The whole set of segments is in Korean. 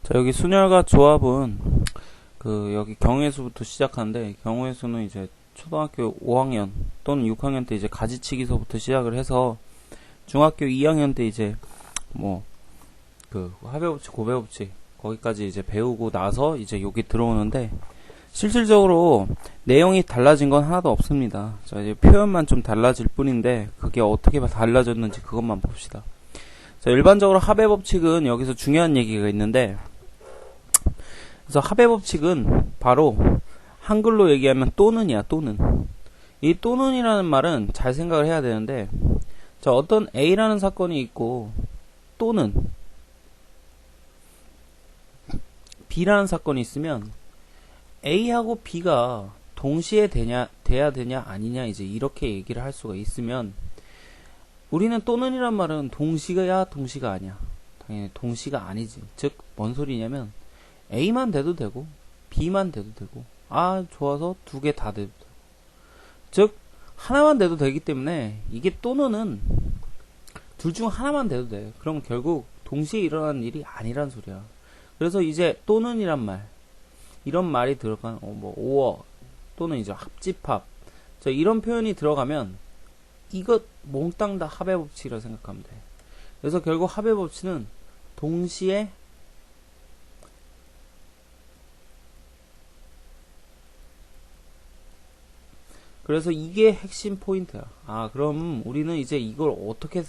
자, 여기 순열과 조합은 여기 경우의 수부터 시작하는데, 경우의 수는 이제 초등학교 5학년 또는 6학년 때 이제 가지치기서부터 시작을 해서 중학교 2학년 때 이제 합의법칙, 고배법칙 거기까지 이제 배우고 나서 이제 여기 들어오는데, 실질적으로 내용이 달라진 건 하나도 없습니다. 자, 이제 표현만 좀 달라질 뿐인데, 그게 어떻게 달라졌는지 그것만 봅시다. 자, 일반적으로 합의법칙은 여기서 중요한 얘기가 있는데, 그래서 합의법칙은 바로 한글로 얘기하면 또는이야, 또는. 이 또는이라는 말은 잘 생각을 해야 되는데, 자, 어떤 A라는 사건이 있고 또는 B라는 사건이 있으면 A하고 B가 동시에 돼야 되냐 아니냐 이제 이렇게 얘기를 할 수가 있으면, 우리는 또는이란 말은 동시가 동시가 아니야. 당연히 동시가 아니지. 즉 뭔 소리냐면 A만 돼도 되고 B만 돼도 되고, 좋아서 두 개 다 돼도 되고, 즉 하나만 돼도 되기 때문에 이게 또는은 둘 중 하나만 돼도 돼. 그럼 결국 동시에 일어나는 일이 아니란 소리야. 그래서 이제 또는이란 말, 이런 말이 들어간 오어 또는 이제 합집합, 자, 이런 표현이 들어가면 이것 몽땅 다 합의법칙이라고 생각하면 돼. 그래서 결국 합의법칙은 동시에 그래서 이게 핵심 포인트야. 그럼 우리는 이제 이걸 어떻게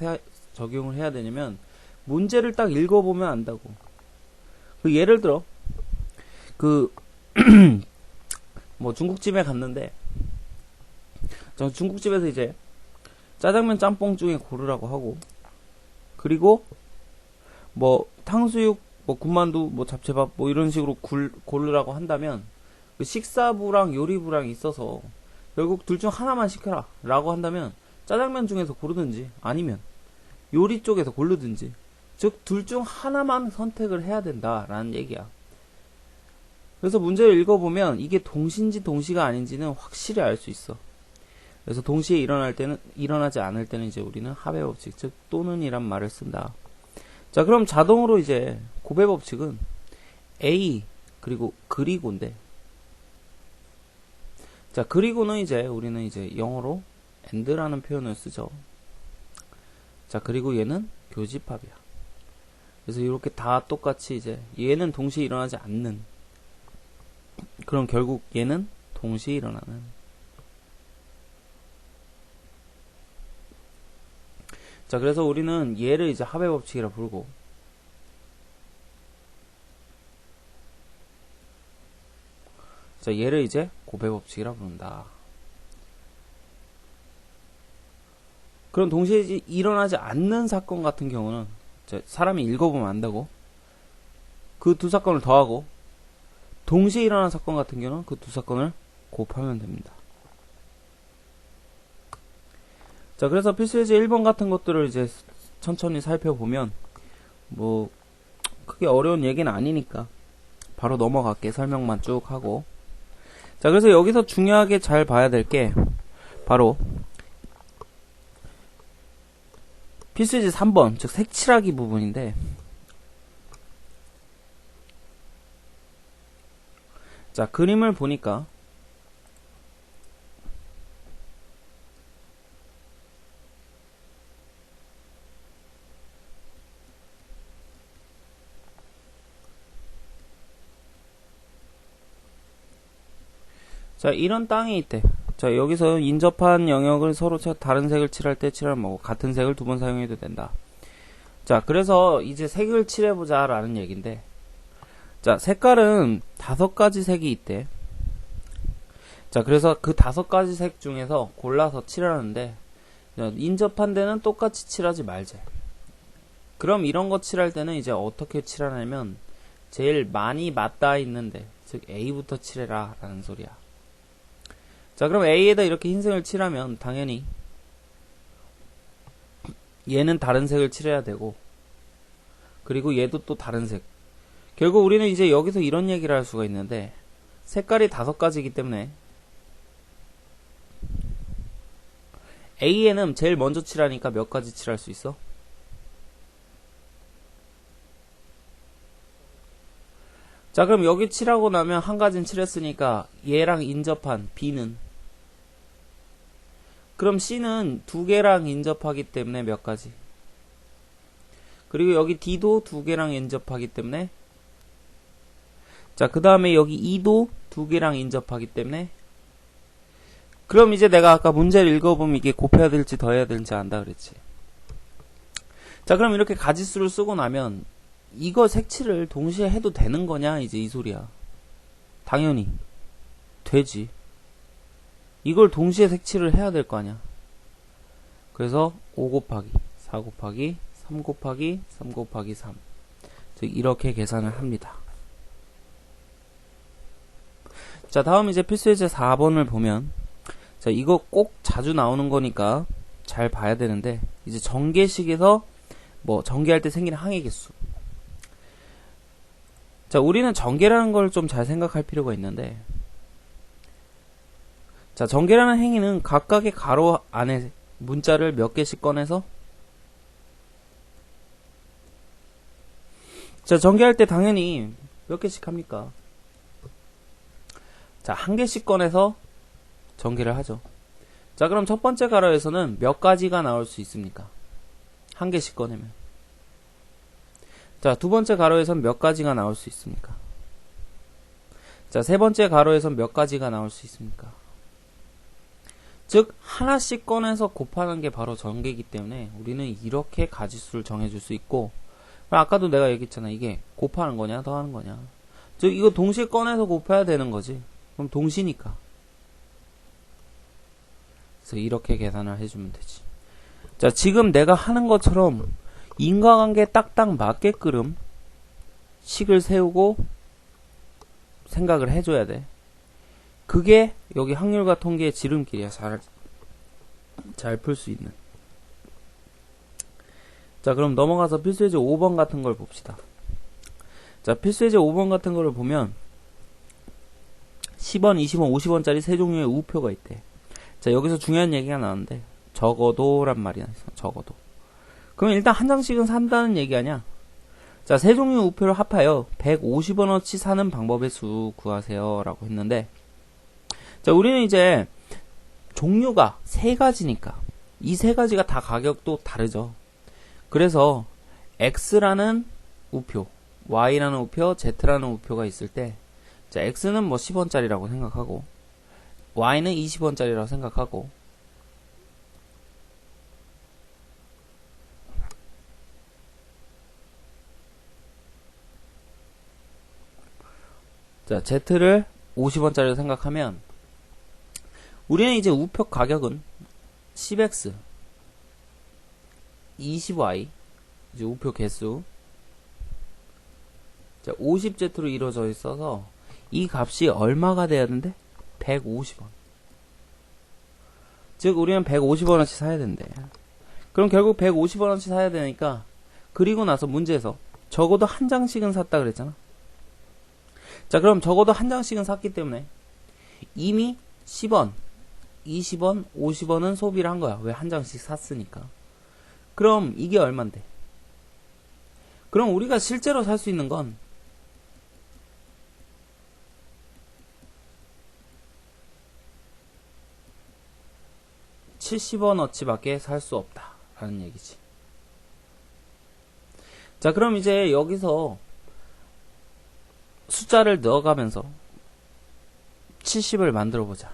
적용을 해야 되냐면, 문제를 딱 읽어보면 안다고. 예를 들어 중국집에 갔는데, 저 중국집에서 이제 짜장면 짬뽕 중에 고르라고 하고, 그리고 탕수육, 군만두, 잡채밥 이런 식으로 고르라고 한다면, 그 식사부랑 요리부랑 있어서 결국 둘 중 하나만 시켜라 라고 한다면 짜장면 중에서 고르든지 아니면 요리 쪽에서 고르든지, 즉 둘 중 하나만 선택을 해야 된다라는 얘기야. 그래서 문제를 읽어보면 이게 동시인지 동시가 아닌지는 확실히 알 수 있어. 그래서 동시에 일어나지 않을 때는 이제 우리는 합의법칙, 즉 또는이란 말을 쓴다. 자, 그럼 자동으로 이제 고배법칙은 A 그리고인데, 자, 그리고는 이제 우리는 이제 영어로 and라는 표현을 쓰죠. 자, 그리고 얘는 교집합이야. 그래서 이렇게 다 똑같이 이제 얘는 동시에 일어나지 않는, 그럼 결국 얘는 동시에 일어나는. 자, 그래서 우리는 얘를 이제 합의법칙이라 부르고, 자, 얘를 이제 고배법칙이라 부른다. 그럼 동시에 일어나지 않는 사건 같은 경우는 사람이 읽어보면 안다고, 그 두 사건을 더하고, 동시에 일어나는 사건 같은 경우는 그 두 사건을 곱하면 됩니다. 자, 그래서 필수예제 1번 같은 것들을 이제 천천히 살펴보면 크게 어려운 얘기는 아니니까 바로 넘어갈게. 설명만 쭉 하고. 자, 그래서 여기서 중요하게 잘 봐야 될 게 바로 필수예제 3번, 즉 색칠하기 부분인데, 자, 그림을 보니까 자, 이런 땅이 있대. 자, 여기서 인접한 영역을 서로 다른 색을 칠할 때 칠하면 같은 색을 두 번 사용해도 된다. 자, 그래서 이제 색을 칠해보자 라는 얘기인데, 자, 색깔은 5가지 색이 있대. 자, 그래서 그 5가지 색 중에서 골라서 칠하는데, 인접한 데는 똑같이 칠하지 말자. 그럼 이런 거 칠할 때는 이제 어떻게 칠하냐면, 제일 많이 맞닿아 있는데, 즉 A부터 칠해라 라는 소리야. 자, 그럼 A에다 이렇게 흰색을 칠하면 당연히 얘는 다른 색을 칠해야 되고, 그리고 얘도 또 다른 색. 결국 우리는 이제 여기서 이런 얘기를 할 수가 있는데, 색깔이 5가지이기 때문에 A에는 제일 먼저 칠하니까 몇 가지 칠할 수 있어? 자, 그럼 여기 칠하고 나면 한 가지는 칠했으니까 얘랑 인접한 B는, 그럼 C는 두 개랑 인접하기 때문에 몇 가지, 그리고 여기 D도 두 개랑 인접하기 때문에, 자, 그 다음에 여기 E도 두 개랑 인접하기 때문에, 그럼 이제 내가 아까 문제를 읽어보면 이게 곱해야 될지 더해야 될지 안다 그랬지. 자, 그럼 이렇게 가지수를 쓰고 나면 이거 색칠을 동시에 해도 되는 거냐, 이제 이 소리야. 당연히 되지. 이걸 동시에 색칠을 해야 될 거 아니야. 그래서 5 곱하기 4 곱하기 3 곱하기 3 곱하기 3, 즉 이렇게 계산을 합니다. 자, 다음 이제 필수예제 4번을 보면, 자, 이거 꼭 자주 나오는 거니까 잘 봐야 되는데, 이제 전개식에서 뭐 전개할 때 생기는 항의 개수. 자, 우리는 전개라는 걸 좀 잘 생각할 필요가 있는데, 자, 전개라는 행위는 각각의 가로 안에 문자를 몇 개씩 꺼내서, 자, 전개할 때 당연히 몇 개씩 합니까? 자, 한 개씩 꺼내서 전개를 하죠. 자, 그럼 첫 번째 가로에서는 몇 가지가 나올 수 있습니까? 한 개씩 꺼내면. 자, 두 번째 가로에선 몇 가지가 나올 수 있습니까? 자, 세 번째 가로에선 몇 가지가 나올 수 있습니까? 즉, 하나씩 꺼내서 곱하는 게 바로 전개이기 때문에 우리는 이렇게 가지수를 정해줄 수 있고, 아까도 내가 얘기했잖아. 이게 곱하는 거냐 더하는 거냐. 즉, 이거 동시에 꺼내서 곱해야 되는 거지. 그럼 동시니까. 그래서 이렇게 계산을 해주면 되지. 자, 지금 내가 하는 것처럼 인과관계 딱딱 맞게끔 식을 세우고 생각을 해줘야 돼. 그게 여기 확률과 통계의 지름길이야. 잘 풀 수 있는. 자, 그럼 넘어가서 필수예제 5번 같은 걸 봅시다. 자, 필수예제 5번 같은 거를 보면 10원, 20원, 50원짜리 세 종류의 우표가 있대. 자, 여기서 중요한 얘기가 나오는데, 적어도란 말이 나있어. 적어도. 그럼 일단 한 장씩은 산다는 얘기 아니야? 자, 세 종류 우표를 합하여 150원어치 사는 방법의 수 구하세요 라고 했는데, 자, 우리는 이제 종류가 세 가지니까 이 세 가지가 다 가격도 다르죠. 그래서 X라는 우표, Y라는 우표, Z라는 우표가 있을 때, 자, X는 뭐 10원짜리라고 생각하고, Y는 20원짜리라고 생각하고, 자, Z를 50원짜리로 생각하면, 우리는 이제 우표 가격은 10X, 20Y, 이제 우표 개수, 자, 50Z로 이루어져 있어서, 이 값이 얼마가 돼야 되는데? 150원. 즉, 우리는 150원어치 사야 된대. 그럼 결국 150원어치 사야 되니까, 그리고 나서 문제에서 적어도 한 장씩은 샀다 그랬잖아. 자, 그럼 적어도 한 장씩은 샀기 때문에 이미 10원, 20원, 50원은 소비를 한 거야. 왜? 한 장씩 샀으니까. 그럼 이게 얼만데? 그럼 우리가 실제로 살 수 있는 건 70원어치밖에 살 수 없다 라는 얘기지. 자, 그럼 이제 여기서 숫자를 넣어가면서 70을 만들어 보자.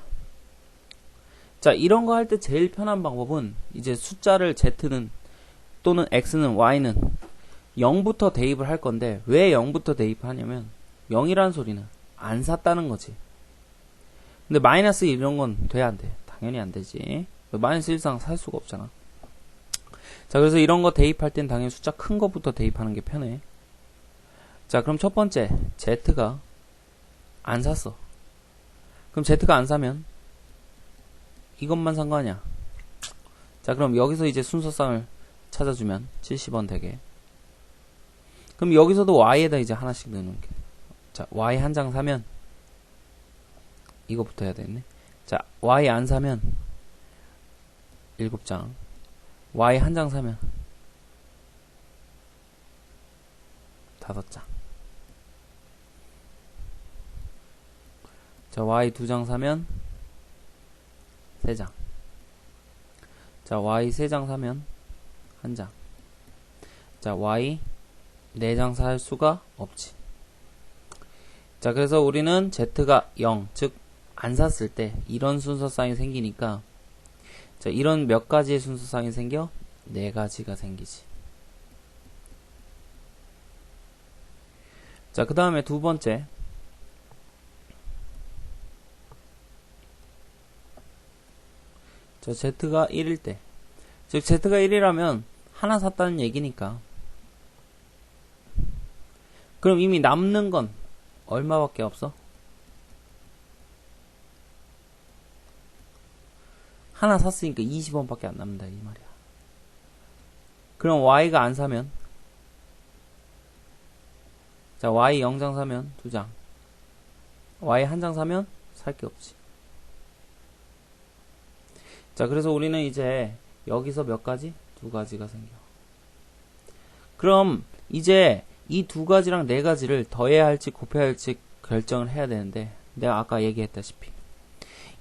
자, 이런 거 할 때 제일 편한 방법은 이제 숫자를 Z는 또는 X는 Y는 0부터 대입을 할 건데, 왜 0부터 대입하냐면 0이라는 소리는 안 샀다는 거지. 근데 마이너스 이런 건 돼 안 돼? 당연히 안 되지. 마이너스 1 이상 살 수가 없잖아. 자, 그래서 이런 거 대입할 땐 당연히 숫자 큰 거부터 대입하는 게 편해. 자, 그럼 첫 번째 Z가 안 샀어. 그럼 Z가 안 사면 이것만 산 거 아니야. 자, 그럼 여기서 이제 순서상을 찾아주면 70원 되게. 그럼 여기서도 Y에다 이제 하나씩 넣는 게. 자, Y 한 장 사면 이거부터 해야 되겠네. 자, Y 안 사면 7장. Y 한 장 사면 5장. 자, y 2장 사면 3장. 자, y 3장 사면 1장. 자, y 4장 살 수가 없지. 자, 그래서 우리는 z가 0, 즉 안 샀을 때 이런 순서쌍이 생기니까, 자, 이런 몇 가지의 순서쌍이 생겨? 4가지가 생기지. 자, 그 다음에 두 번째. 자, z가 1일 때. 즉, z가 1이라면 하나 샀다는 얘기니까. 그럼 이미 남는 건 얼마밖에 없어? 하나 샀으니까 20원밖에 안 남는다, 이 말이야. 그럼 y가 안 사면? 자, y 0장 사면 2장. y 1장 사면 살 게 없지. 자, 그래서 우리는 이제 여기서 몇 가지? 2가지가 생겨. 그럼 이제 이 2가지랑 4가지를 더해야 할지 곱해야 할지 결정을 해야 되는데, 내가 아까 얘기했다시피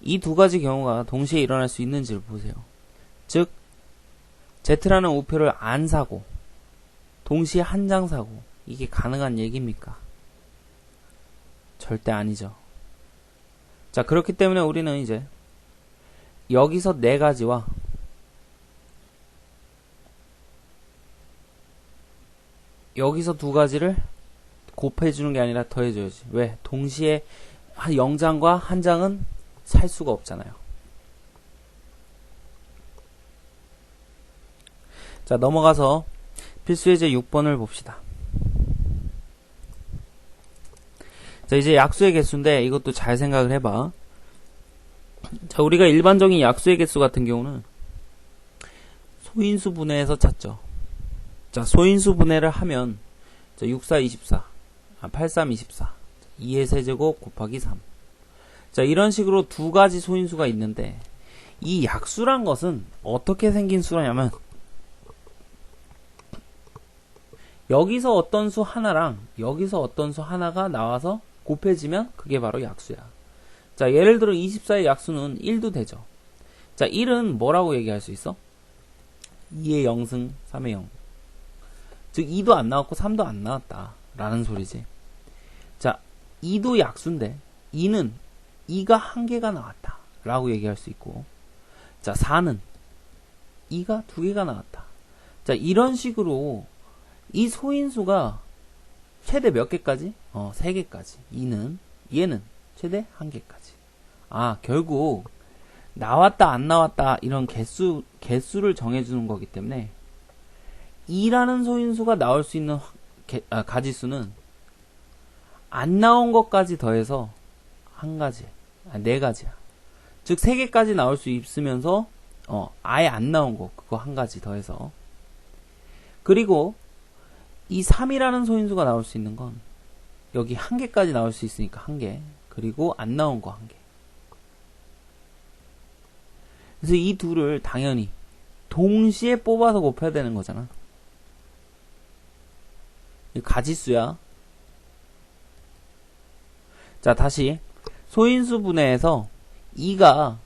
이 2가지 경우가 동시에 일어날 수 있는지를 보세요. 즉, Z라는 우표를 안 사고 동시에 1장 사고, 이게 가능한 얘기입니까? 절대 아니죠. 자, 그렇기 때문에 우리는 이제 여기서 4가지와 여기서 2가지를 곱해주는 게 아니라 더해줘야지. 왜? 동시에 0장과 1장은 살 수가 없잖아요. 자, 넘어가서 필수예제 6번을 봅시다. 자, 이제 약수의 개수인데 이것도 잘 생각을 해봐. 자, 우리가 일반적인 약수의 개수 같은 경우는 소인수 분해해서 찾죠. 자, 소인수 분해를 하면 6, 4, 24, 8, 3, 24, 2의 세제곱 곱하기 3. 자, 이런 식으로 2가지 소인수가 있는데, 이 약수란 것은 어떻게 생긴 수라냐면, 여기서 어떤 수 하나랑 여기서 어떤 수 하나가 나와서 곱해지면 그게 바로 약수야. 자, 예를 들어 24의 약수는 1도 되죠. 자, 1은 뭐라고 얘기할 수 있어? 2의 0승 3의 0. 즉 2도 안 나왔고 3도 안 나왔다 라는 소리지. 자, 2도 약수인데 2는 2가 1개가 나왔다 라고 얘기할 수 있고, 자, 4는 2가 2개가 나왔다. 자, 이런 식으로 이 소인수가 최대 몇 개까지? 3개까지. 2는, 얘는 최대 1개까지. 아, 결국 나왔다 안 나왔다 이런 개수를 정해주는 거기 때문에 2라는 소인수가 나올 수 있는 가지수는 안 나온 것까지 더해서 1가지, 4가지야. 즉 3개까지 나올 수 있으면서 아예 안 나온 거 그거 1가지 더해서, 그리고 이 3이라는 소인수가 나올 수 있는 건 여기 1개까지 나올 수 있으니까 1개, 그리고 안 나온 거 1개. 그래서 이 둘을 당연히 동시에 뽑아서 곱해야 되는 거잖아. 가지수야. 자, 다시 소인수 분해에서 2가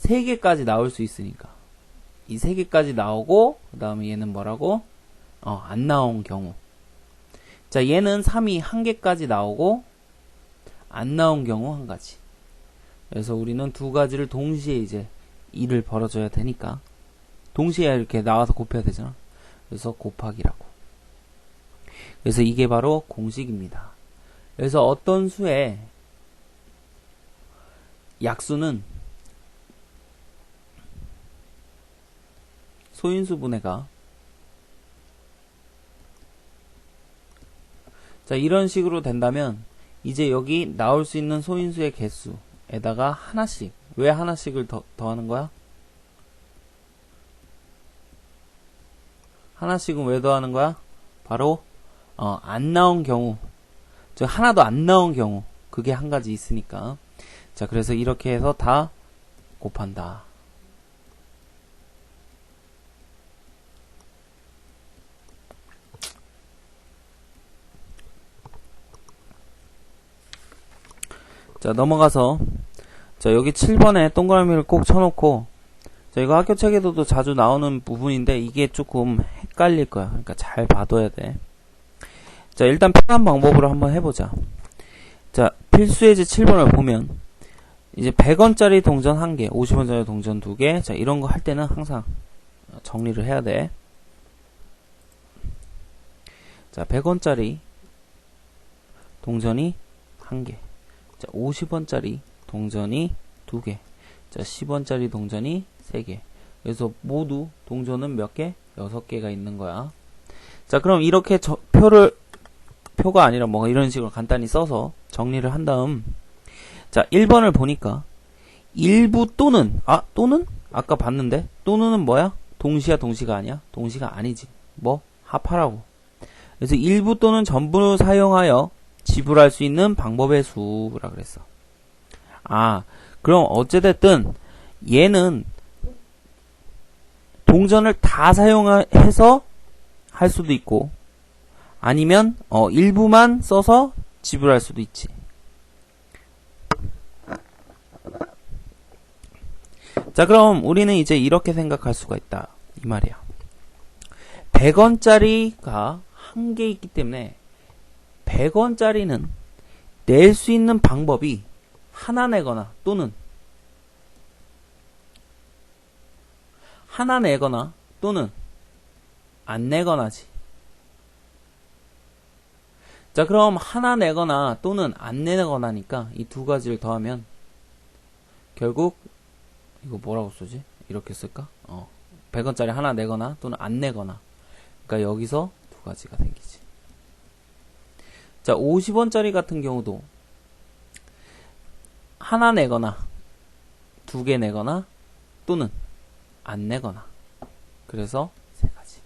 3개까지 나올 수 있으니까 이 3개까지 나오고, 그 다음에 얘는 뭐라고? 안 나온 경우. 자, 얘는 3이 1개까지 나오고 안 나온 경우 1가지. 그래서 우리는 2가지를 동시에 이제 일을 벌어줘야 되니까 동시에 이렇게 나와서 곱해야 되잖아. 그래서 곱하기라고. 그래서 이게 바로 공식입니다. 그래서 어떤 수의 약수는 소인수 분해가, 자, 이런 식으로 된다면 이제 여기 나올 수 있는 소인수의 개수에다가 하나씩, 왜 하나씩을 더하는 거야? 하나씩은 왜 더하는 거야? 바로 안 나온 경우, 즉 하나도 안 나온 경우, 그게 1가지 있으니까. 자, 그래서 이렇게 해서 다 곱한다. 자, 넘어가서 자, 여기 7번에 동그라미를 꼭 쳐놓고 자, 이거 학교 책에도 자주 나오는 부분인데 이게 조금 헷갈릴 거야. 그러니까 잘 봐둬야 돼. 자, 일단 편한 방법으로 한번 해보자. 자, 필수예제 7번을 보면 이제 100원짜리 동전 1개, 50원짜리 동전 2개, 자, 이런 거 할 때는 항상 정리를 해야 돼. 자, 100원짜리 동전이 1개, 자, 50원짜리 동전이 2개, 자, 10원짜리 동전이 3개. 그래서 모두 동전은 몇 개? 6개가 있는 거야. 자, 그럼 이렇게 표가 아니라 뭐 이런 식으로 간단히 써서 정리를 한 다음, 자, 1번을 보니까 일부 또는, 또는? 아까 봤는데 또는은 뭐야? 동시야 동시가 아니야? 동시가 아니지. 뭐? 합하라고. 그래서 일부 또는 전부 사용하여 지불할 수 있는 방법의 수라 그랬어. 그럼 어찌됐든 얘는 동전을 다 사용해서 할 수도 있고 아니면 일부만 써서 지불할 수도 있지. 자, 그럼 우리는 이제 이렇게 생각할 수가 있다 이 말이야. 100원짜리가 한 개 있기 때문에 100원짜리는 낼 수 있는 방법이 하나 내거나 또는 하나 내거나 또는 안 내거나지. 자, 그럼 하나 내거나 또는 안 내거나니까 이 두 가지를 더하면 결국 이거 뭐라고 쓰지? 이렇게 쓸까? 100원짜리 하나 내거나 또는 안 내거나. 그러니까 여기서 두 가지가 생기지. 자, 50원짜리 같은 경우도 하나 내거나 두 개 내거나 또는 안 내거나. 그래서 세 가지.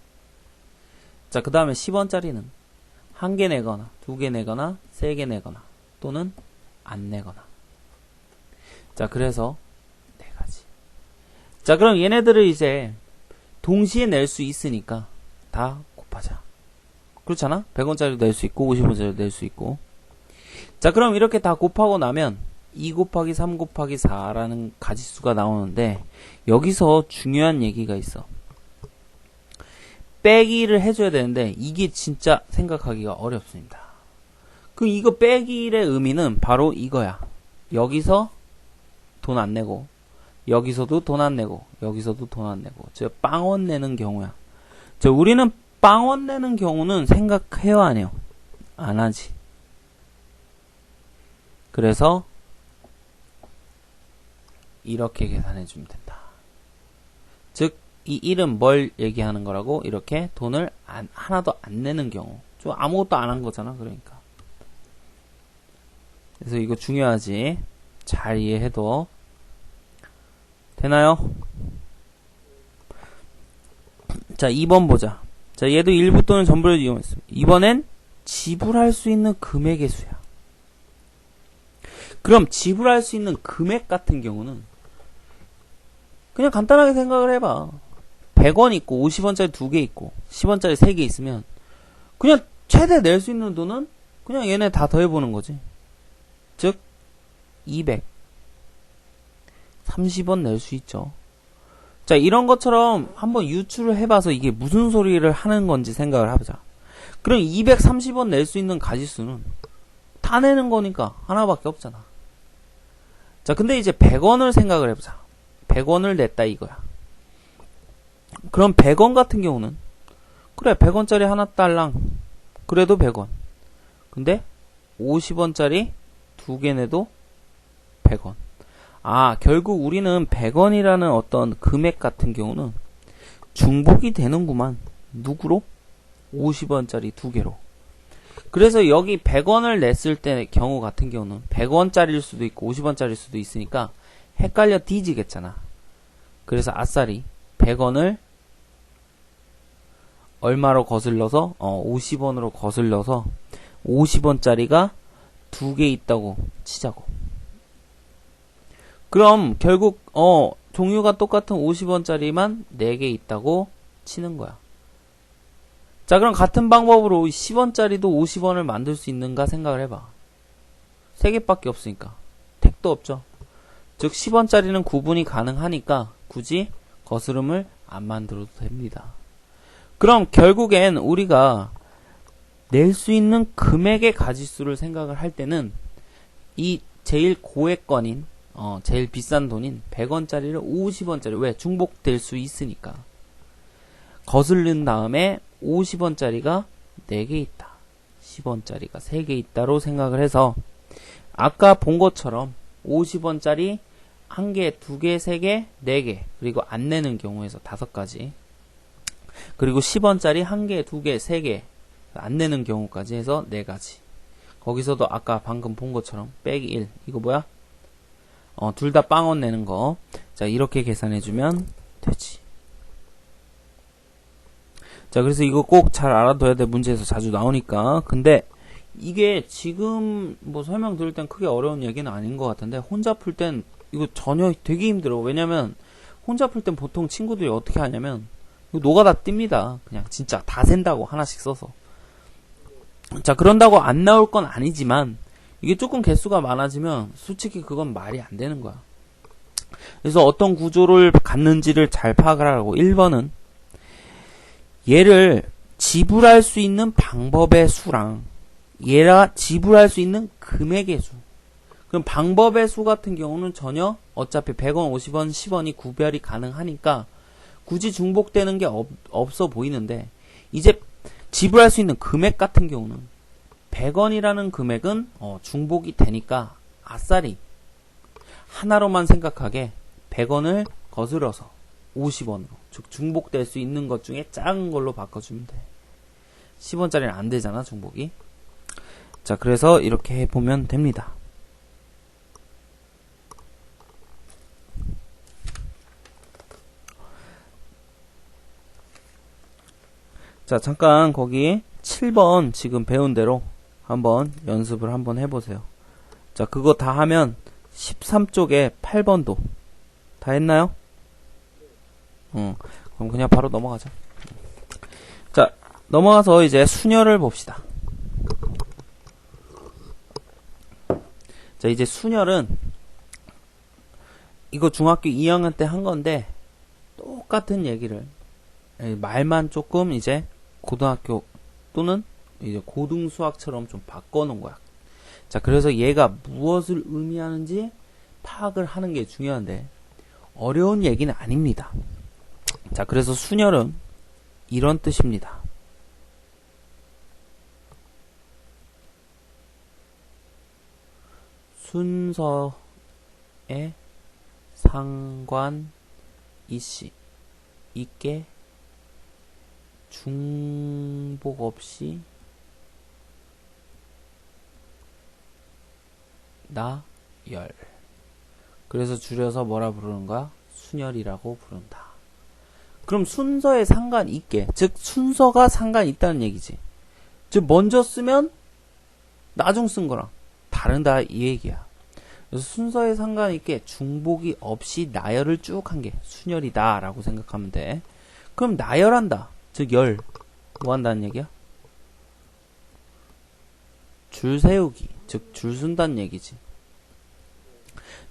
자, 그 다음에 10원짜리는 한 개 내거나 두 개 내거나 세 개 내거나 또는 안 내거나. 자, 그래서 네 가지. 자, 그럼 얘네들을 이제 동시에 낼 수 있으니까 다 곱하자. 그렇잖아? 100원짜리도 낼 수 있고 50원짜리도 낼 수 있고. 자, 그럼 이렇게 다 곱하고 나면 2 곱하기 3 곱하기 4라는 가지수가 나오는데 여기서 중요한 얘기가 있어. 빼기를 해줘야 되는데 이게 진짜 생각하기가 어렵습니다. 그럼 이거 빼기의 의미는 바로 이거야. 여기서 돈 안 내고 여기서도 돈 안 내고 여기서도 돈 안 내고 즉 빵원 내는 경우야. 저 우리는 빵원 내는 경우는 생각해요 안 해요? 안 하지. 그래서 이렇게 계산해 주면 된다. 즉 이 1은 뭘 얘기하는 거라고? 이렇게 돈을 하나도 안 내는 경우. 좀 아무것도 안 한 거잖아. 그러니까. 그래서 이거 중요하지. 잘 이해해도 되나요? 자, 2번 보자. 자, 얘도 일부 또는 전부를 이용했어. 이번엔 지불할 수 있는 금액의 수야. 그럼 지불할 수 있는 금액 같은 경우는 그냥 간단하게 생각을 해봐. 100원 있고 50원짜리 2개 있고 10원짜리 3개 있으면 그냥 최대 낼 수 있는 돈은 그냥 얘네 다 더해보는 거지. 즉 200 30원 낼 수 있죠. 자, 이런 것처럼 한번 유추를 해봐서 이게 무슨 소리를 하는 건지 생각을 해보자. 그럼 230원 낼 수 있는 가지수는 다 내는 거니까 하나밖에 없잖아. 자, 근데 이제 100원을 생각을 해보자. 100원을 냈다 이거야. 그럼 100원 같은 경우는 그래 100원짜리 하나 딸랑 그래도 100원. 근데 50원짜리 2개 내도 100원. 결국 우리는 100원이라는 어떤 금액 같은 경우는 중복이 되는구만. 누구로? 50원짜리 2개로. 그래서 여기 100원을 냈을 때 경우 같은 경우는 100원짜리일 수도 있고 50원짜리일 수도 있으니까 헷갈려 뒤지겠잖아. 그래서 아싸리 100원을 얼마로 거슬러서 50원으로 거슬러서 50원짜리가 2개 있다고 치자고. 그럼 결국 종류가 똑같은 50원짜리만 4개 있다고 치는 거야. 자, 그럼 같은 방법으로 10원짜리도 50원을 만들 수 있는가 생각을 해봐. 3개밖에 없으니까. 택도 없죠. 즉 10원짜리는 구분이 가능하니까 굳이 거스름을 안 만들어도 됩니다. 그럼 결국엔 우리가 낼 수 있는 금액의 가지수를 생각을 할 때는 이 제일 고액권인 제일 비싼 돈인 100원짜리를 50원짜리, 왜? 중복될 수 있으니까 거슬른 다음에 50원짜리가 4개 있다, 10원짜리가 3개 있다로 생각을 해서 아까 본 것처럼 50원짜리 1개, 2개, 3개, 4개, 그리고 안 내는 경우에서 5가지, 그리고 10원짜리 1개, 2개, 3개 안 내는 경우까지 해서 4가지. 거기서도 아까 방금 본 것처럼 빼기 1, 이거 뭐야? 둘 다 빵원 내는 거. 자, 이렇게 계산해주면 되지. 자, 그래서 이거 꼭 잘 알아둬야 돼. 문제에서 자주 나오니까. 근데 이게 지금 뭐 설명 드릴 땐 크게 어려운 얘기는 아닌 것 같은데 혼자 풀 땐 이거 전혀 되게 힘들어. 왜냐면 혼자 풀 땐 보통 친구들이 어떻게 하냐면 이거 노가다 띱니다. 그냥 진짜 다 센다고 하나씩 써서. 자, 그런다고 안 나올 건 아니지만 이게 조금 개수가 많아지면 솔직히 그건 말이 안 되는 거야. 그래서 어떤 구조를 갖는지를 잘 파악을 하라고. 1번은 얘를 지불할 수 있는 방법의 수랑 얘가 지불할 수 있는 금액의 수. 그럼 방법의 수 같은 경우는 전혀 어차피 100원, 50원, 10원이 구별이 가능하니까 굳이 중복되는 게 없어 보이는데, 이제 지불할 수 있는 금액 같은 경우는 100원이라는 금액은 중복이 되니까 아싸리 하나로만 생각하게 100원을 거슬러서 50원으로, 즉 중복될 수 있는 것 중에 작은 걸로 바꿔주면 돼. 10원짜리는 안 되잖아, 중복이. 자, 그래서 이렇게 해보면 됩니다. 자, 잠깐 거기 7번 지금 배운 대로 한번 연습을 한번 해보세요. 자, 그거 다 하면 13쪽에 8번도 다 했나요? 그럼 그냥 바로 넘어가자. 자, 넘어가서 이제 순열을 봅시다. 자, 이제 순열은 이거 중학교 2학년 때 한 건데 똑같은 얘기를 말만 조금 이제 고등학교 또는 이제 고등 수학처럼 좀 바꿔놓은 거야. 자, 그래서 얘가 무엇을 의미하는지 파악을 하는 게 중요한데 어려운 얘기는 아닙니다. 자, 그래서 순열은 이런 뜻입니다. 순서에 상관 있게 중복 없이 나열. 그래서 줄여서 뭐라 부르는 거야? 순열이라고 부른다. 그럼 순서에 상관 있게, 즉 순서가 상관 있다는 얘기지. 즉 먼저 쓰면 나중 쓴 거랑 다른다 이 얘기야. 그래서 순서에 상관 있게 중복이 없이 나열을 쭉 한 게 순열이다 라고 생각하면 돼. 그럼 나열한다, 즉 열, 뭐 한다는 얘기야? 줄 세우기, 즉 줄 쓴다는 얘기지.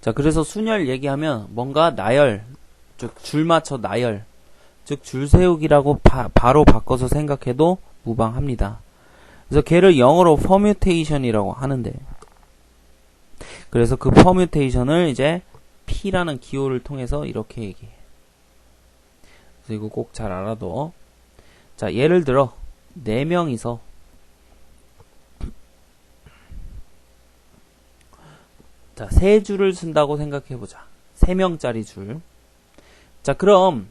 자, 그래서 순열 얘기하면 뭔가 나열, 즉 줄 맞춰 나열, 즉 줄 세우기라고 바로 바꿔서 생각해도 무방합니다. 그래서 걔를 영어로 퍼뮤테이션이라고 하는데, 그래서 그 퍼뮤테이션을 이제 P라는 기호를 통해서 이렇게 얘기해. 그래서 이거 꼭 잘 알아둬. 자, 예를 들어 4명이서 자, 3줄을 쓴다고 생각해보자. 3명짜리 줄. 자, 그럼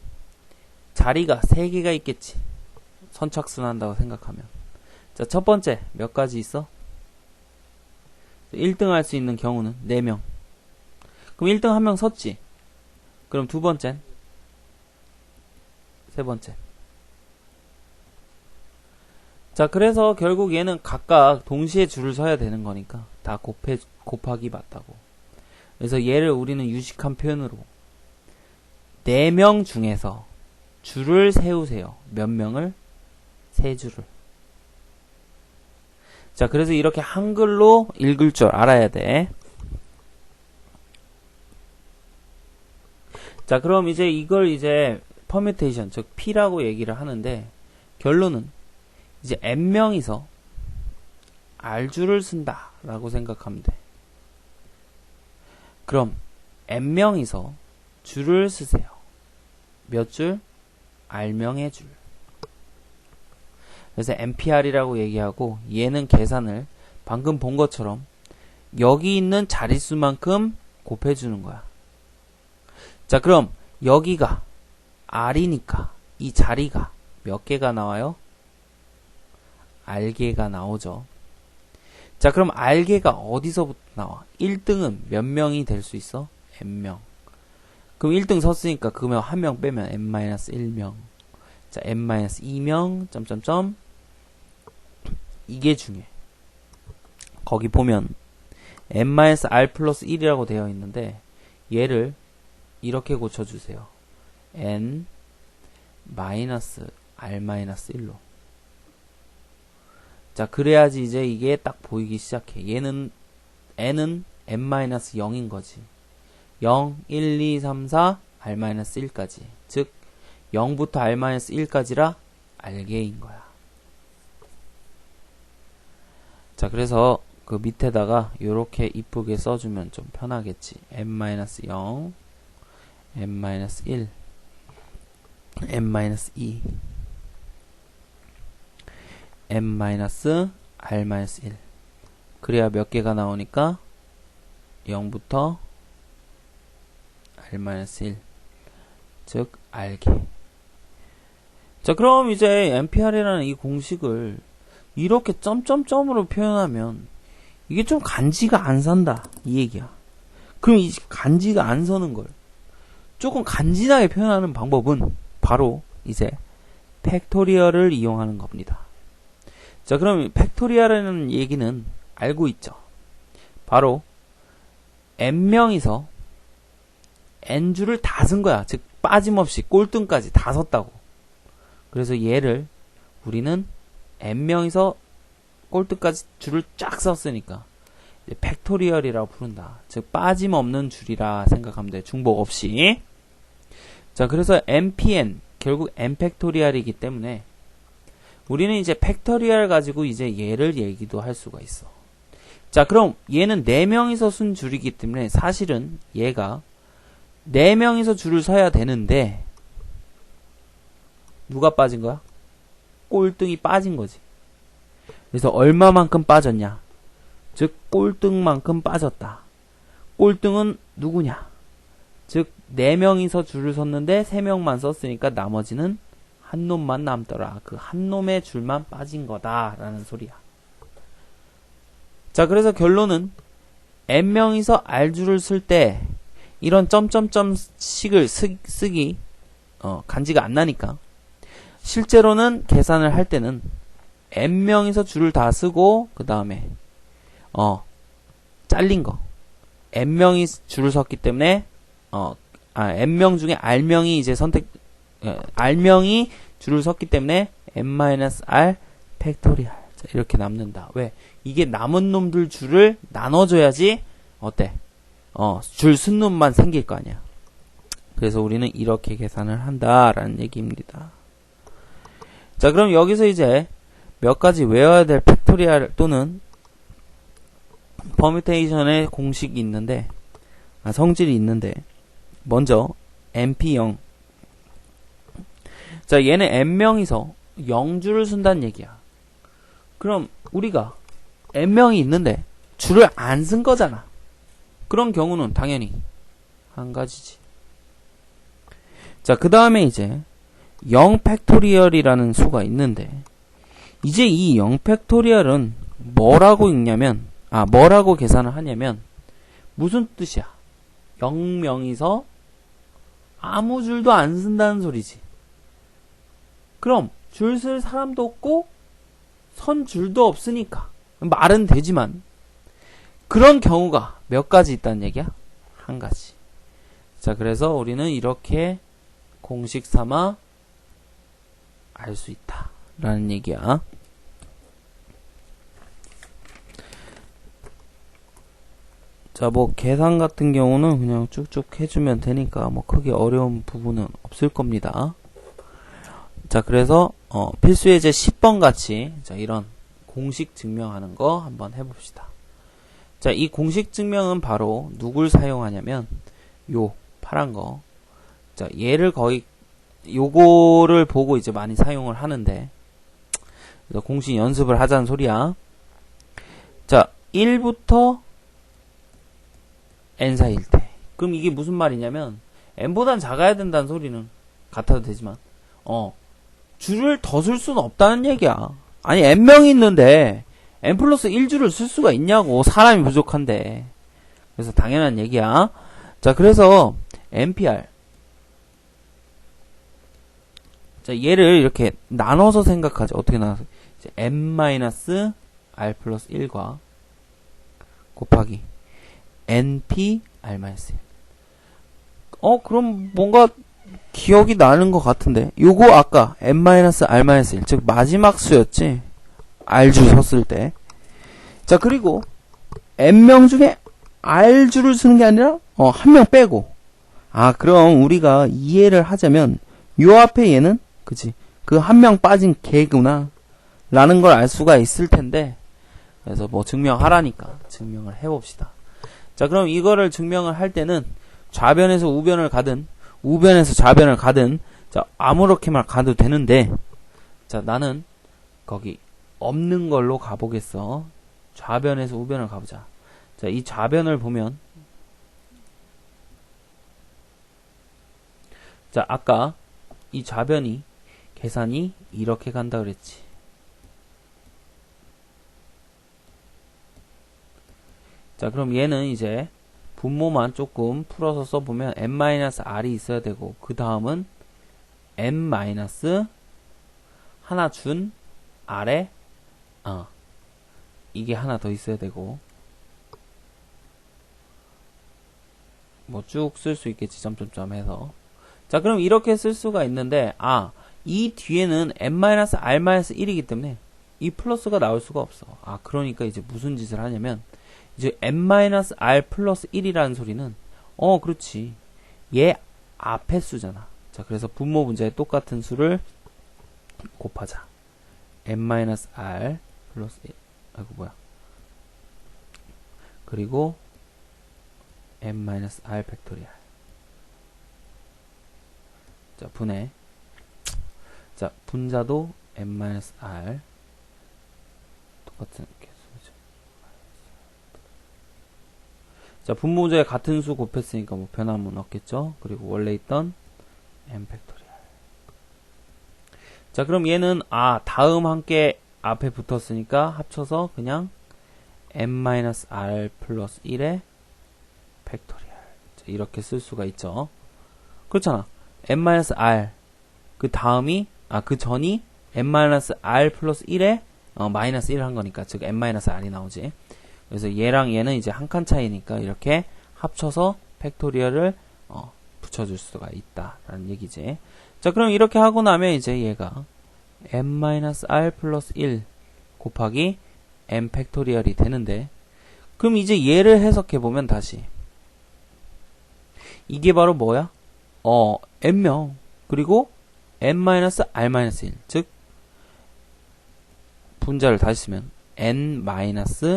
자리가 3개가 있겠지. 선착순 한다고 생각하면. 자, 첫 번째 몇 가지 있어? 1등 할 수 있는 경우는 4명. 그럼 1등 1명 섰지. 그럼 두 번째, 세 번째. 자, 그래서 결국 얘는 각각 동시에 줄을 서야 되는 거니까 다 곱하기 맞다고. 그래서 얘를 우리는 유식한 표현으로 4명 중에서 줄을 세우세요. 몇 명을? 3줄을. 자, 그래서 이렇게 한글로 읽을 줄 알아야 돼. 자, 그럼 이제 이걸 이제 퍼뮤테이션, 즉 P라고 얘기를 하는데, 결론은 이제 N명이서 R줄을 쓴다 라고 생각하면 돼. 그럼 N명이서 줄을 쓰세요. 몇 줄? R명의 줄. 그래서 NPR이라고 얘기하고, 얘는 계산을 방금 본 것처럼 여기 있는 자릿수만큼 곱해주는 거야. 자, 그럼 여기가 R이니까 이 자리가 몇 개가 나와요? R개가 나오죠. 자, 그럼 R개가 어디서부터 나와? 1등은 몇 명이 될 수 있어? N명. 그럼 1등 섰으니까 그러면 한 명 빼면 N-1명. 자, N-2명, 점점점. 이게 중요해. 거기 보면 N-R 플러스 1이라고 되어 있는데 얘를 이렇게 고쳐주세요. N R-1로. 자, 그래야지 이제 이게 딱 보이기 시작해. 얘는 N은 N-0인 거지. 0, 1, 2, 3, 4, R-1까지. 즉 0부터 R-1까지라 R개인 거야. 자, 그래서 그 밑에다가 요렇게 이쁘게 써주면 좀 편하겠지. N-0, N-1, N-2, N-R-1. 그래야 몇 개가 나오니까 0부터 R-1, 즉 R개. 자, 그럼 이제 NPR이라는 이 공식을 이렇게 점점점으로 표현하면 이게 좀 간지가 안 산다 이 얘기야. 그럼 이 간지가 안 서는 걸 조금 간지나게 표현하는 방법은 바로 이제 팩토리얼을 이용하는 겁니다. 자, 그럼 팩토리얼이라는 얘기는 알고 있죠. 바로 n명이서 n줄을 다 쓴 거야. 즉 빠짐없이 꼴등까지 다 섰다고. 그래서 얘를 우리는 n명이서 꼴등까지 줄을 쫙 썼으니까 이제 팩토리얼이라고 부른다. 즉 빠짐없는 줄이라 생각하면 돼. 중복 없이. 자, 그래서 npn 결국 n 팩토리얼이기 때문에 우리는 이제 팩토리얼 가지고 이제 얘를 얘기도 할 수가 있어. 자, 그럼 얘는 4명이서 쓴 줄이기 때문에 사실은 얘가 4명이서 줄을 서야 되는데 누가 빠진 거야? 꼴등이 빠진 거지. 그래서 얼마만큼 빠졌냐? 즉 꼴등만큼 빠졌다. 꼴등은 누구냐? 즉 4명이서 줄을 섰는데 3명만 썼으니까 나머지는 한 놈만 남더라. 그 한 놈의 줄만 빠진 거다라는 소리야. 자, 그래서 결론은 n명이서 r줄을 쓸 때 이런 점점점식을 쓰기 간지가 안 나니까 실제로는 계산을 할 때는 n명이서 줄을 다 쓰고 그 다음에 잘린 거 n명이 줄을 섰기 때문에 n명 중에 r명이 이제 r명이 줄을 섰기 때문에 n-r 팩토리얼. 자, 이렇게 남는다. 왜? 이게 남은 놈들 줄을 나눠줘야지 어때? 줄 쓴 놈만 생길 거 아니야. 그래서 우리는 이렇게 계산을 한다라는 얘기입니다. 자, 그럼 여기서 이제 몇 가지 외워야 될 팩토리얼 또는 퍼뮤테이션의 공식이 있는데, 성질이 있는데, 먼저 np0. 자, 얘는 n명이서 0줄을 쓴다는 얘기야. 그럼 우리가 n명이 있는데 줄을 안 쓴 거잖아. 그런 경우는 당연히 한 가지지. 자, 그 다음에 이제 0 팩토리얼이라는 수가 있는데 이제 이 0 팩토리얼은 뭐라고 읽냐면 뭐라고 계산을 하냐면 무슨 뜻이야? 0명이서 아무 줄도 안 쓴다는 소리지. 그럼 줄 쓸 사람도 없고 선 줄도 없으니까 말은 되지만 그런 경우가 몇 가지 있다는 얘기야? 한 가지. 자, 그래서 우리는 이렇게 공식 삼아 알 수 있다 라는 얘기야. 자, 뭐 계산 같은 경우는 그냥 쭉쭉 해주면 되니까 뭐 크게 어려운 부분은 없을 겁니다. 자, 그래서 필수 예제 10번 같이 자, 이런 공식 증명하는 거 한번 해봅시다. 자, 이 공식 증명은 바로 누굴 사용하냐면 요 파란 거. 자, 얘를 거의 요거를 보고 이제 많이 사용을 하는데, 그래서 공식 연습을 하자는 소리야. 자, 1부터 n 사이일 때. 그럼 이게 무슨 말이냐면 n보단 작아야 된다는 소리는 같아도 되지만 줄을 더 쓸 수는 없다는 얘기야. 아니 n명이 있는데 n 플러스 1줄을 쓸 수가 있냐고. 사람이 부족한데. 그래서 당연한 얘기야. 자, 그래서 npr. 자, 얘를 이렇게 나눠서 생각하자. 어떻게 나눠서? 이제 n-r 플러스 1과 곱하기 npr-1. 그럼 뭔가 기억이 나는 것 같은데. 요거 아까 n-r-1, 즉 마지막 수였지. r줄 섰을 때. 자, 그리고 n명 중에 r줄을 쓰는 게 아니라 한 명 빼고. 그럼 우리가 이해를 하자면 요 앞에 얘는 그치, 그 한 명 빠진 걔구나 라는 걸 알 수가 있을 텐데, 그래서 뭐 증명하라니까 증명을 해봅시다. 자, 그럼 이거를 증명을 할 때는 좌변에서 우변을 가든 우변에서 좌변을 가든, 자, 아무렇게만 가도 되는데, 자, 나는 거기 없는 걸로 가보겠어. 좌변에서 우변을 가보자. 자, 이 좌변을 보면, 자, 아까 이 좌변이 계산이 이렇게 간다 그랬지. 자, 그럼 얘는 이제 분모만 조금 풀어서 써보면 n-r이 있어야 되고, 그 다음은 n- 하나 준 r에 이게 하나 더 있어야 되고, 뭐 쭉 쓸 수 있겠지. 점점점 해서. 자, 그럼 이렇게 쓸 수가 있는데, 이 뒤에는 n-r-1이기 때문에 이 플러스가 나올 수가 없어. 그러니까 이제 무슨 짓을 하냐면, 이제 n-r 플러스 1이라는 소리는 그렇지, 얘 앞에 수잖아. 자, 그래서 분모 문제에 똑같은 수를 곱하자. n-r 플러스 1. 그리고 n-r 팩토리얼. 자, 분해. 자, 분자도 n-r 똑같은 개수죠. 자, 분모 문제에 같은 수 곱했으니까 뭐 변함은 없겠죠. 그리고 원래 있던 n 팩토리얼. 자, 그럼 얘는 다음 함께 앞에 붙었으니까 합쳐서 그냥 n-r 플러스 1의 팩토리얼. 자, 이렇게 쓸 수가 있죠. 그렇잖아. n-r 그 다음이 그 전이 n-r 플러스 1에 마이너스 1을 한 거니까, 즉 n-r이 나오지. 그래서 얘랑 얘는 이제 한 칸 차이니까 이렇게 합쳐서 팩토리얼을 붙여줄 수가 있다라는 얘기지. 자, 그럼 이렇게 하고 나면 이제 얘가 n-r 플러스 1 곱하기 n 팩토리얼이 되는데, 그럼 이제 얘를 해석해보면 다시 이게 바로 뭐야? n명 그리고 n-r-1, 즉 분자를 다시 쓰면 n-r-1이니까.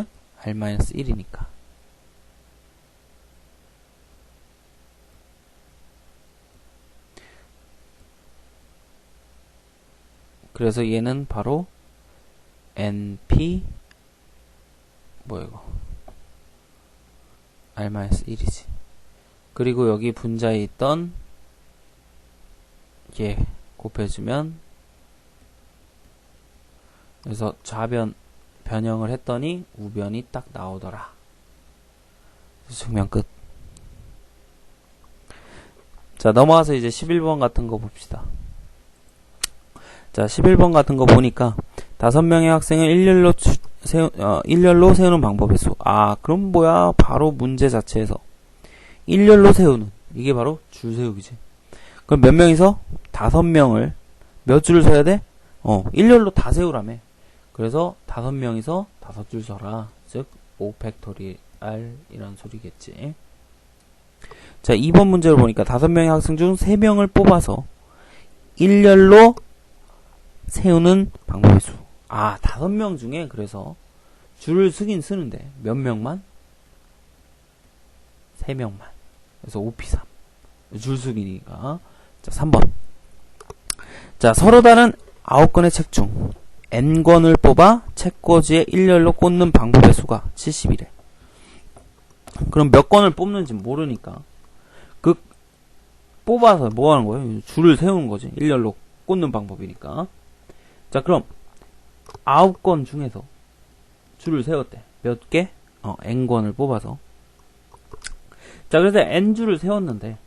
그래서 얘는 바로 np r-1이지. 그리고 여기 분자에 있던 얘 곱해주면, 그래서 좌변 변형을 했더니 우변이 딱 나오더라. 증명 끝. 자, 넘어가서 이제 11번 같은 거 봅시다. 자, 11번 같은 거 보니까 5명의 학생을 일렬로 세우는 방법의 수. 그럼 뭐야? 바로 문제 자체에서 일렬로 세우는, 이게 바로 줄 세우기지. 그럼 몇 명이서? 5명을 몇 줄을 서야 돼? 일렬로 다 세우라며. 그래서 5명이서 5줄 서라. 즉 5팩토리얼 이란 소리겠지. 자, 2번 문제를 보니까 5명의 학생 중 3명을 뽑아서 일렬로 세우는 방법의 수. 5명 중에 그래서 줄을 쓰긴 쓰는데 몇 명만? 3명만. 그래서 5P3. 줄 쓰기니까. 자, 3번. 자, 서로 다른 9권의 책 중 N권을 뽑아 책꽂이에 일렬로 꽂는 방법의 수가 70이래. 그럼 몇 권을 뽑는지 모르니까 뽑아서 뭐 하는 거예요? 줄을 세우는 거지. 일렬로 꽂는 방법이니까. 자, 그럼 9권 중에서 줄을 세웠대. 몇 개? N권을 뽑아서. 자, 그래서 N줄을 세웠는데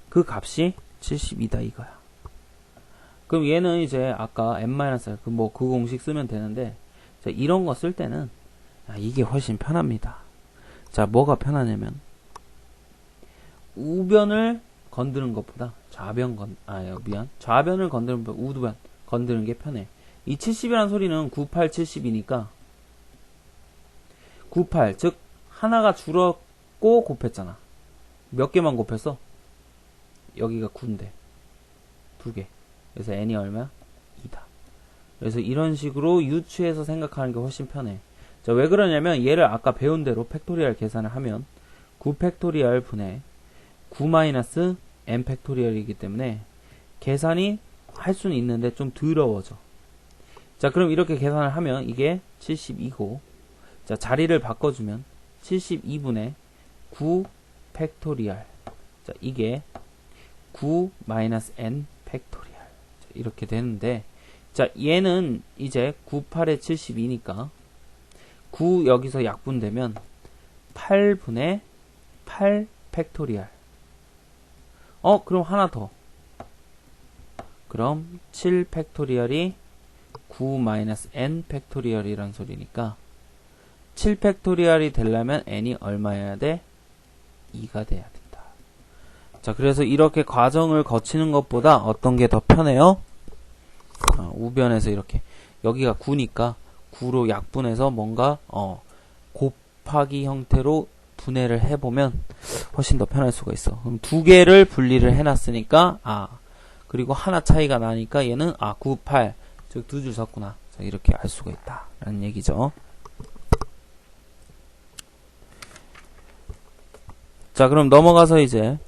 그 값이 72다 이거야. 그럼 얘는 이제 아까 n-1 그 공식 쓰면 되는데, 자, 이런 거 쓸 때는 이게 훨씬 편합니다. 자, 뭐가 편하냐면 우변을 건드는 것보다 좌변을 건드는 것보다 우변 건드는 게 편해. 이 70이라는 소리는 98, 70이니까 98, 즉 하나가 줄었고 곱했잖아. 몇 개만 곱했어? 여기가 9인데 2개. 그래서 n이 얼마야? 2다. 그래서 이런 식으로 유추해서 생각하는 게 훨씬 편해. 자, 왜 그러냐면 얘를 아까 배운 대로 팩토리얼 계산을 하면 9 팩토리얼 분의 9 마이너스 n 팩토리얼이기 때문에 계산이 할 수는 있는데 좀 더러워져. 자, 그럼 이렇게 계산을 하면 이게 72고, 자, 자리를 바꿔주면 72분의 9 팩토리얼. 자, 이게 9 마이너스 n 팩토리얼. 자, 이렇게 되는데, 자, 얘는 이제 98에 72니까 9 여기서 약분되면 8분의 8 팩토리얼. 그럼 하나 더. 그럼 7 팩토리얼이 9 마이너스 n 팩토리얼이란 소리니까 7 팩토리얼이 되려면 n이 얼마여야 돼? 2가 돼야 된다. 자, 그래서 이렇게 과정을 거치는 것보다 어떤 게 더 편해요? 우변에서 이렇게 여기가 9니까 9로 약분해서 뭔가 곱하기 형태로 분해를 해보면 훨씬 더 편할 수가 있어. 그럼 두 개를 분리를 해놨으니까 그리고 하나 차이가 나니까 얘는 9, 8 즉 두 줄 섰구나. 자, 이렇게 알 수가 있다 라는 얘기죠. 자, 그럼 넘어가서 이제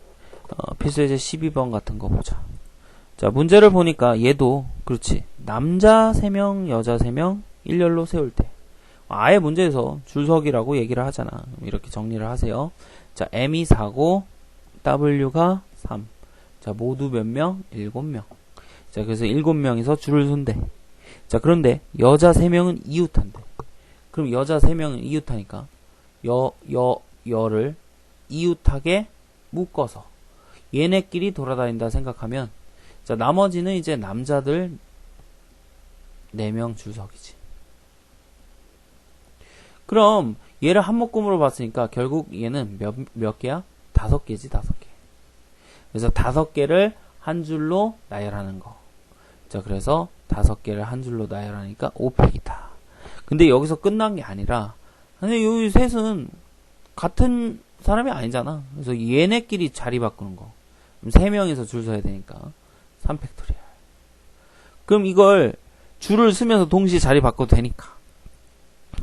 필수예제 12번 같은 거 보자. 자, 문제를 보니까 얘도 그렇지. 남자 3명, 여자 3명 일렬로 세울 때 아예 문제에서 줄서기라고 얘기를 하잖아. 이렇게 정리를 하세요. 자, M이 4고 W가 3. 자, 모두 몇 명? 7명. 자, 그래서 7명이서 줄을 선대. 자, 그런데 여자 3명은 이웃한대. 그럼 여자 3명은 이웃하니까 여를 이웃하게 묶어서 얘네끼리 돌아다닌다 생각하면, 자, 나머지는 이제 남자들 4명 줄서기지. 그럼 얘를 한 묶음으로 봤으니까 결국 얘는 몇 개야? 5개지, 5개. 그래서 5개를 한 줄로 나열하는 거. 자, 그래서 5개를 한 줄로 나열하니까 5팩이다. 근데 여기서 끝난 게 아니라, 근데 이 셋은 같은 사람이 아니잖아. 그래서 얘네끼리 자리 바꾸는 거. 그럼 3명이서 줄 서야 되니까 3팩토리얼. 그럼 이걸 줄을 쓰면서 동시에 자리 바꿔도 되니까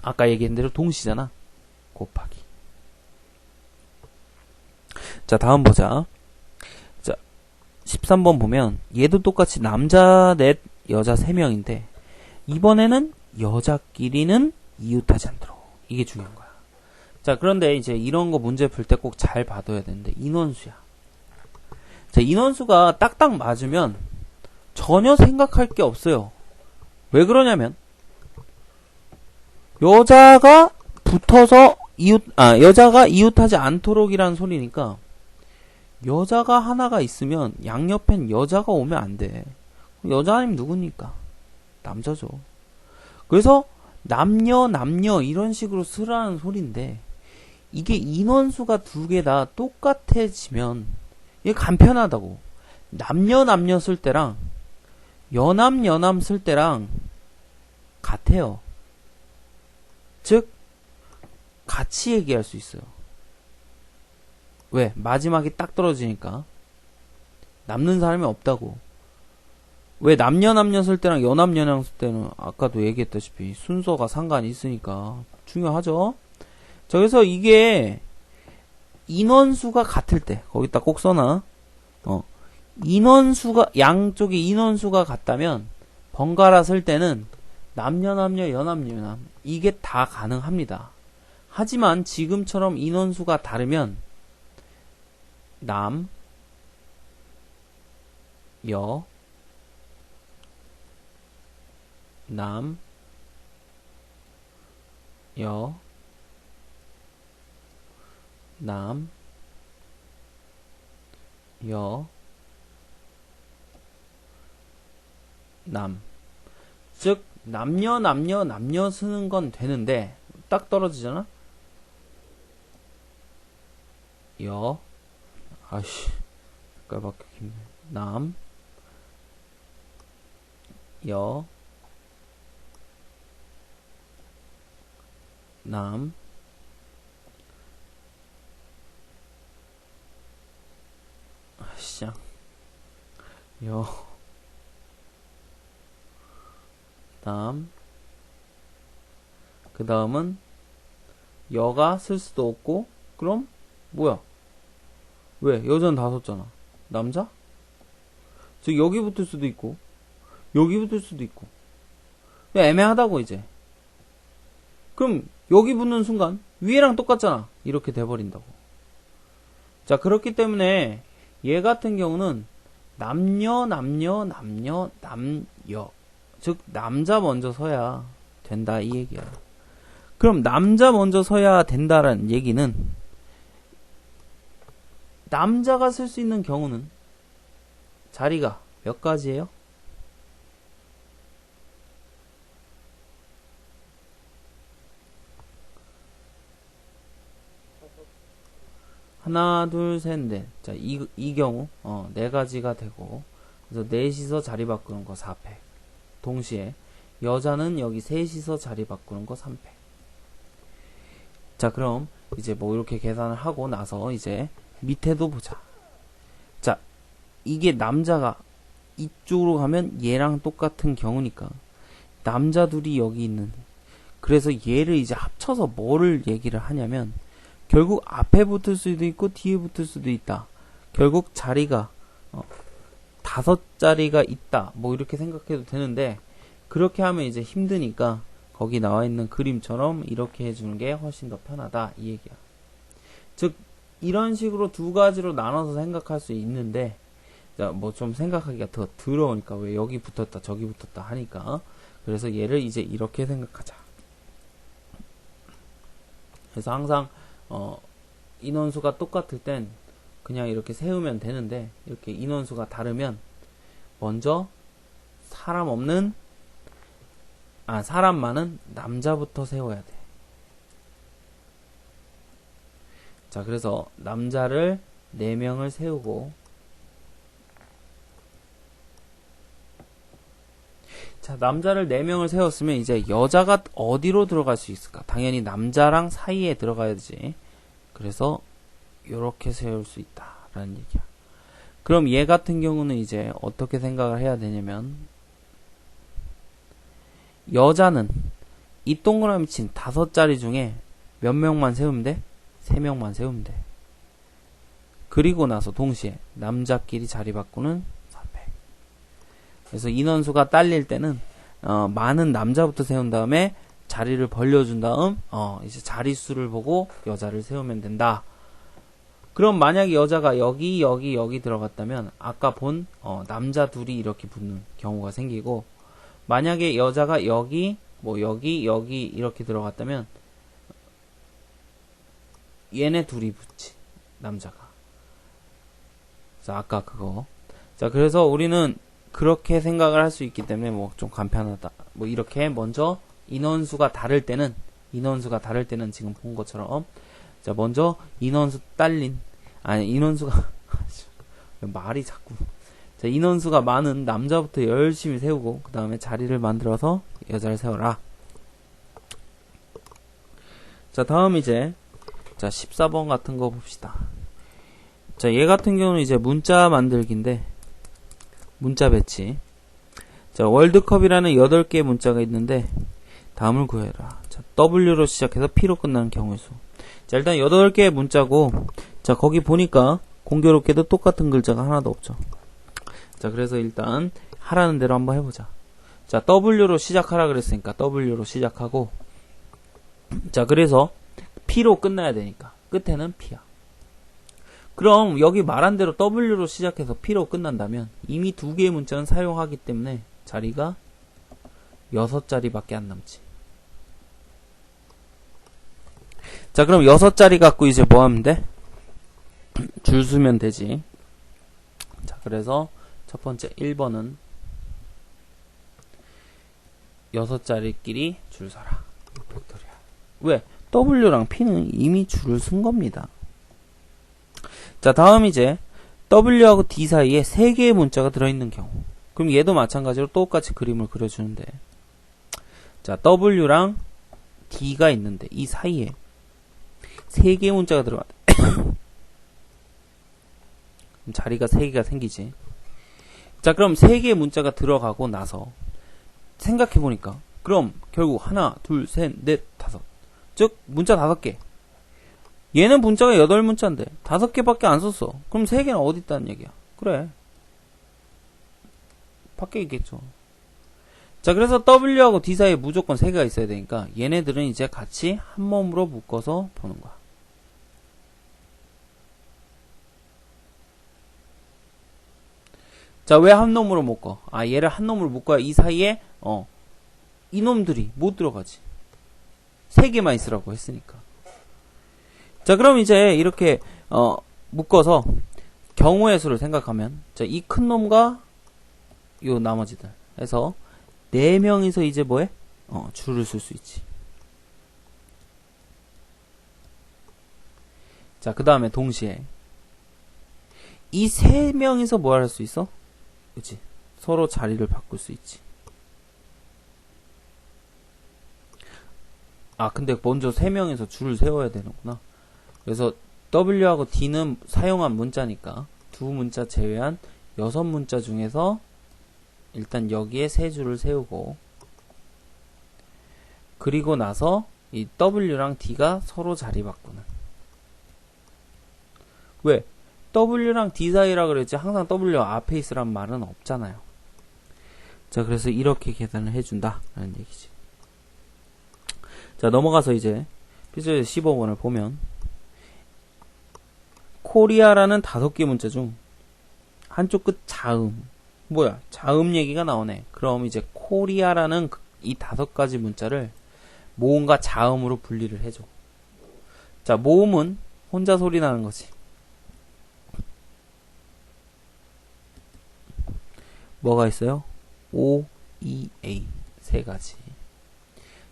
아까 얘기한 대로 동시잖아. 곱하기. 자, 다음 보자. 자, 13번 보면 얘도 똑같이 남자 넷, 여자 3명인데 이번에는 여자끼리는 이웃하지 않도록. 이게 중요한 거야. 자, 그런데 이제 이런 거 문제 풀 때 꼭 잘 봐둬야 되는데 인원수야. 자, 인원수가 딱딱 맞으면 전혀 생각할 게 없어요. 왜 그러냐면 여자가 붙어서 여자가 이웃하지 않도록이라는 소리니까 여자가 하나가 있으면 양옆엔 여자가 오면 안 돼. 여자 아니면 누구니까? 남자죠. 그래서 남녀 이런 식으로 쓰라는 소리인데 이게 인원수가 두 개 다 똑같아지면 이게 간편하다고. 남녀 쓸 때랑 여남 쓸 때랑 같아요. 즉 같이 얘기할 수 있어요. 왜? 마지막에 딱 떨어지니까. 남는 사람이 없다고. 왜 남녀 쓸 때랑 여남 쓸 때는 아까도 얘기했다시피 순서가 상관이 있으니까 중요하죠. 자, 그래서 이게 인원수가 같을 때 거기다 꼭 써놔. 인원수가 양쪽이 인원수가 같다면 번갈아 쓸 때는 남녀 여남 이게 다 가능합니다. 하지만 지금처럼 인원수가 다르면 남, 여, 남, 여, 남, 여, 남. 즉 남녀 쓰는 건 되는데 딱 떨어지잖아. 여, 아씨, 깔밖에 힘네. 남, 여, 남, 아씨, 여, 남, 그 다음은 여가 쓸 수도 없고, 그럼 뭐야? 왜? 여자는 다 썼잖아. 남자? 즉 여기 붙을 수도 있고 여기 붙을 수도 있고 애매하다고 이제. 그럼 여기 붙는 순간 위에랑 똑같잖아. 이렇게 돼버린다고. 자, 그렇기 때문에 얘 같은 경우는 남녀 즉 남자 먼저 서야 된다 이 얘기야. 그럼 남자 먼저 서야 된다라는 얘기는 남자가 쓸 수 있는 경우는 자리가 몇 가지예요? 하나, 둘, 셋, 넷. 자, 이 경우, 네 가지가 되고, 그래서 넷이서 자리 바꾸는 거 4팩. 동시에, 여자는 여기 셋이서 자리 바꾸는 거 3팩. 자, 그럼, 이제 뭐 이렇게 계산을 하고 나서, 이제, 밑에도 보자. 자, 이게 남자가 이쪽으로 가면 얘랑 똑같은 경우니까, 남자 둘이 여기 있는, 그래서 얘를 이제 합쳐서 뭐를 얘기를 하냐면, 결국 앞에 붙을 수도 있고 뒤에 붙을 수도 있다. 결국 자리가 5자리가 있다. 뭐 이렇게 생각해도 되는데 그렇게 하면 이제 힘드니까 거기 나와 있는 그림처럼 이렇게 해주는 게 훨씬 더 편하다 이 얘기야. 즉 이런 식으로 두 가지로 나눠서 생각할 수 있는데 뭐 좀 생각하기가 더 더러우니까 왜 여기 붙었다 저기 붙었다 하니까 그래서 얘를 이제 이렇게 생각하자. 그래서 항상 인원수가 똑같을 땐 그냥 이렇게 세우면 되는데 이렇게 인원수가 다르면 먼저 사람 많은 남자부터 세워야 돼. 자, 그래서 남자를 4명을 세우고 자, 남자를 4명을 세웠으면 이제 여자가 어디로 들어갈 수 있을까? 당연히 남자랑 사이에 들어가야지. 그래서 요렇게 세울 수 있다라는 얘기야. 그럼 얘 같은 경우는 이제 어떻게 생각을 해야 되냐면 여자는 이 동그라미 친 5자리 중에 몇 명만 세우면 돼? 3명만 세우면 돼. 그리고 나서 동시에 남자끼리 자리 바꾸는 4팩. 그래서 인원수가 딸릴 때는 많은 남자부터 세운 다음에 자리를 벌려준 다음 이제 자릿수를 보고 여자를 세우면 된다. 그럼 만약에 여자가 여기 들어갔다면 아까 본 남자 둘이 이렇게 붙는 경우가 생기고 만약에 여자가 여기 이렇게 들어갔다면 얘네 둘이 붙지 남자가. 자, 아까 그거. 자, 그래서 우리는 그렇게 생각을 할 수 있기 때문에 뭐 좀 간편하다. 뭐 이렇게 먼저 인원수가 다를 때는 지금 본 것처럼 자, 먼저 인원수 인원수가 말이 자꾸 자, 인원수가 많은 남자부터 열심히 세우고 그 다음에 자리를 만들어서 여자를 세워라. 자, 다음 이제 자 14번 같은 거 봅시다. 자, 얘 같은 경우는 이제 문자 만들기인데, 문자 배치. 자, 월드컵이라는 8개의 문자가 있는데, 다음을 구해라. 자, W로 시작해서 P로 끝나는 경우의 수. 자, 일단 8개의 문자고, 자, 거기 보니까 공교롭게도 똑같은 글자가 하나도 없죠. 자, 그래서 일단 하라는 대로 한번 해보자. 자, W로 시작하라 그랬으니까 W로 시작하고, 자, 그래서 P로 끝나야 되니까 끝에는 P야. 그럼 여기 말한 대로 W로 시작해서 P로 끝난다면 이미 2개의 문자는 사용하기 때문에 자리가 6자리밖에 안 남지. 자, 그럼 6자리 갖고 이제 뭐 하면 돼? 줄 서면 되지. 자, 그래서 첫 번째 1번은 6자리끼리 줄 서라. 왜? W랑 P는 이미 줄을 쓴 겁니다. 자, 다음 이제 W하고 D 사이에 3개의 문자가 들어있는 경우. 그럼 얘도 마찬가지로 똑같이 그림을 그려주는데, 자, W랑 D가 있는데 이 사이에 3개의 문자가 들어간다. 자리가 3개가 생기지. 자, 그럼 3개의 문자가 들어가고 나서 생각해보니까 그럼 결국 하나, 둘, 셋, 넷, 다섯. 즉 문자 5개. 얘는 문자가 8문자인데 5개밖에 안 썼어. 그럼 3개는 어디 있다는 얘기야? 그래, 밖에 있겠죠. 자, 그래서 W하고 D 사이에 무조건 3개가 있어야 되니까 얘네들은 이제 같이 한 몸으로 묶어서 보는 거야. 자, 왜 한 놈으로 묶어? 아, 얘를 한 놈으로 묶어야 이 사이에 이놈들이 못 들어가지. 3개만 있으라고 했으니까. 자, 그럼 이제 이렇게 묶어서 경우의 수를 생각하면, 자, 이 큰 놈과 요 나머지들 해서 4명이서 이제 뭐해? 줄을 쓸 수 있지. 자, 그 다음에 동시에 이 3명이서 뭐 할 수 있어? 그치? 서로 자리를 바꿀 수 있지. 아, 근데 먼저 3명이서 줄을 세워야 되는구나. 그래서 W하고 D는 사용한 문자니까 2문자 제외한 6문자 중에서 일단 여기에 3줄을 세우고, 그리고 나서 이 W랑 D가 서로 자리 바꾸는. 왜? W랑 D 사이라 그랬지 항상 W 앞에 있으란 말은 없잖아요. 자, 그래서 이렇게 계산을 해준다 라는 얘기지. 자, 넘어가서 이제 필수 15번을 보면, 코리아라는 5개 문자 중 한쪽 끝 자음. 뭐야? 자음 얘기가 나오네. 그럼 이제 코리아라는 이 5가지 문자를 모음과 자음으로 분리를 해줘. 자, 모음은 혼자 소리 나는 거지. 뭐가 있어요? O, E, A 3가지.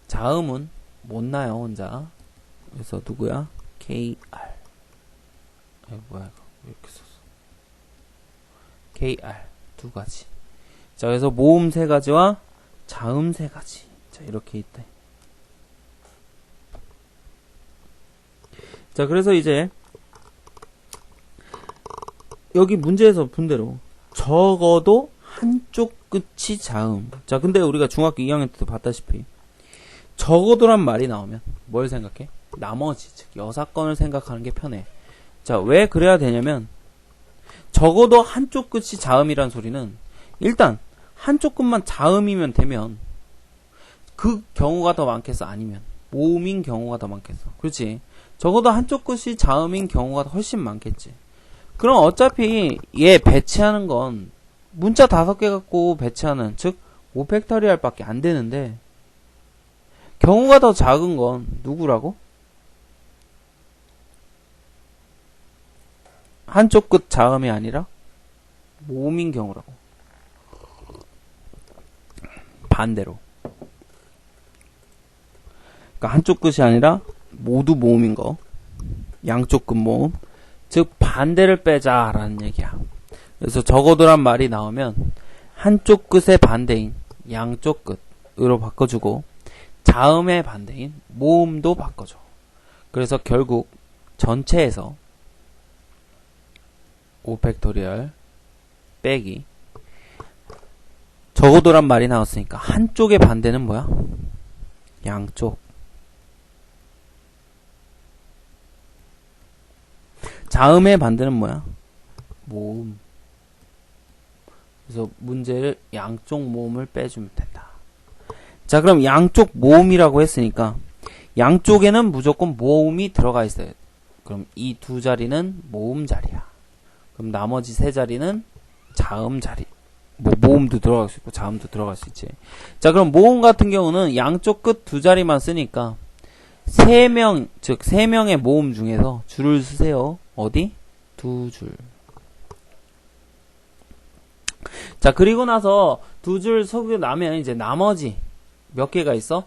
자음은 못 나요, 혼자. 그래서 누구야? K, R. 뭐야 이거 왜 이렇게 썼어? K, R 2가지. 자, 그래서 모음 3가지와 자음 3가지. 자, 이렇게 있대. 자, 그래서 이제 여기 문제에서 본 대로 적어도 한쪽 끝이 자음. 자, 근데 우리가 중학교 2학년 때도 봤다시피 적어도란 말이 나오면 뭘 생각해? 나머지, 즉 여사건을 생각하는 게 편해. 자, 왜 그래야 되냐면, 적어도 한쪽 끝이 자음이란 소리는 일단 한쪽 끝만 자음이면 되면 그 경우가 더 많겠어? 아니면 모음인 경우가 더 많겠어? 그렇지? 적어도 한쪽 끝이 자음인 경우가 훨씬 많겠지. 그럼 어차피 얘 배치하는 건 문자 5개 갖고 배치하는, 즉 5팩터리얼 밖에 안 되는데, 경우가 더 작은 건 누구라고? 한쪽 끝 자음이 아니라 모음인 경우라고. 반대로. 그러니까 한쪽 끝이 아니라 모두 모음인 거. 양쪽 끝 모음. 즉 반대를 빼자라는 얘기야. 그래서 적어도란 말이 나오면 한쪽 끝의 반대인 양쪽 끝으로 바꿔주고, 자음의 반대인 모음도 바꿔줘. 그래서 결국 전체에서 5 팩토리얼 빼기 적어도란 말이 나왔으니까 한쪽의 반대는 뭐야? 양쪽. 자음의 반대는 뭐야? 모음. 그래서 문제를 양쪽 모음을 빼주면 된다. 자, 그럼 양쪽 모음이라고 했으니까 양쪽에는 무조건 모음이 들어가 있어요. 그럼 이 두 자리는 모음 자리야. 그럼 나머지 세 자리는 자음 자리. 뭐 모음도 들어갈 수 있고 자음도 들어갈 수 있지. 자, 그럼 모음 같은 경우는 양쪽 끝 두 자리만 쓰니까 세 명, 즉 세 명의 모음 중에서 줄을 쓰세요. 어디? 두 줄. 자, 그리고 나서 두 줄 쓰고 나면 이제 나머지 몇 개가 있어?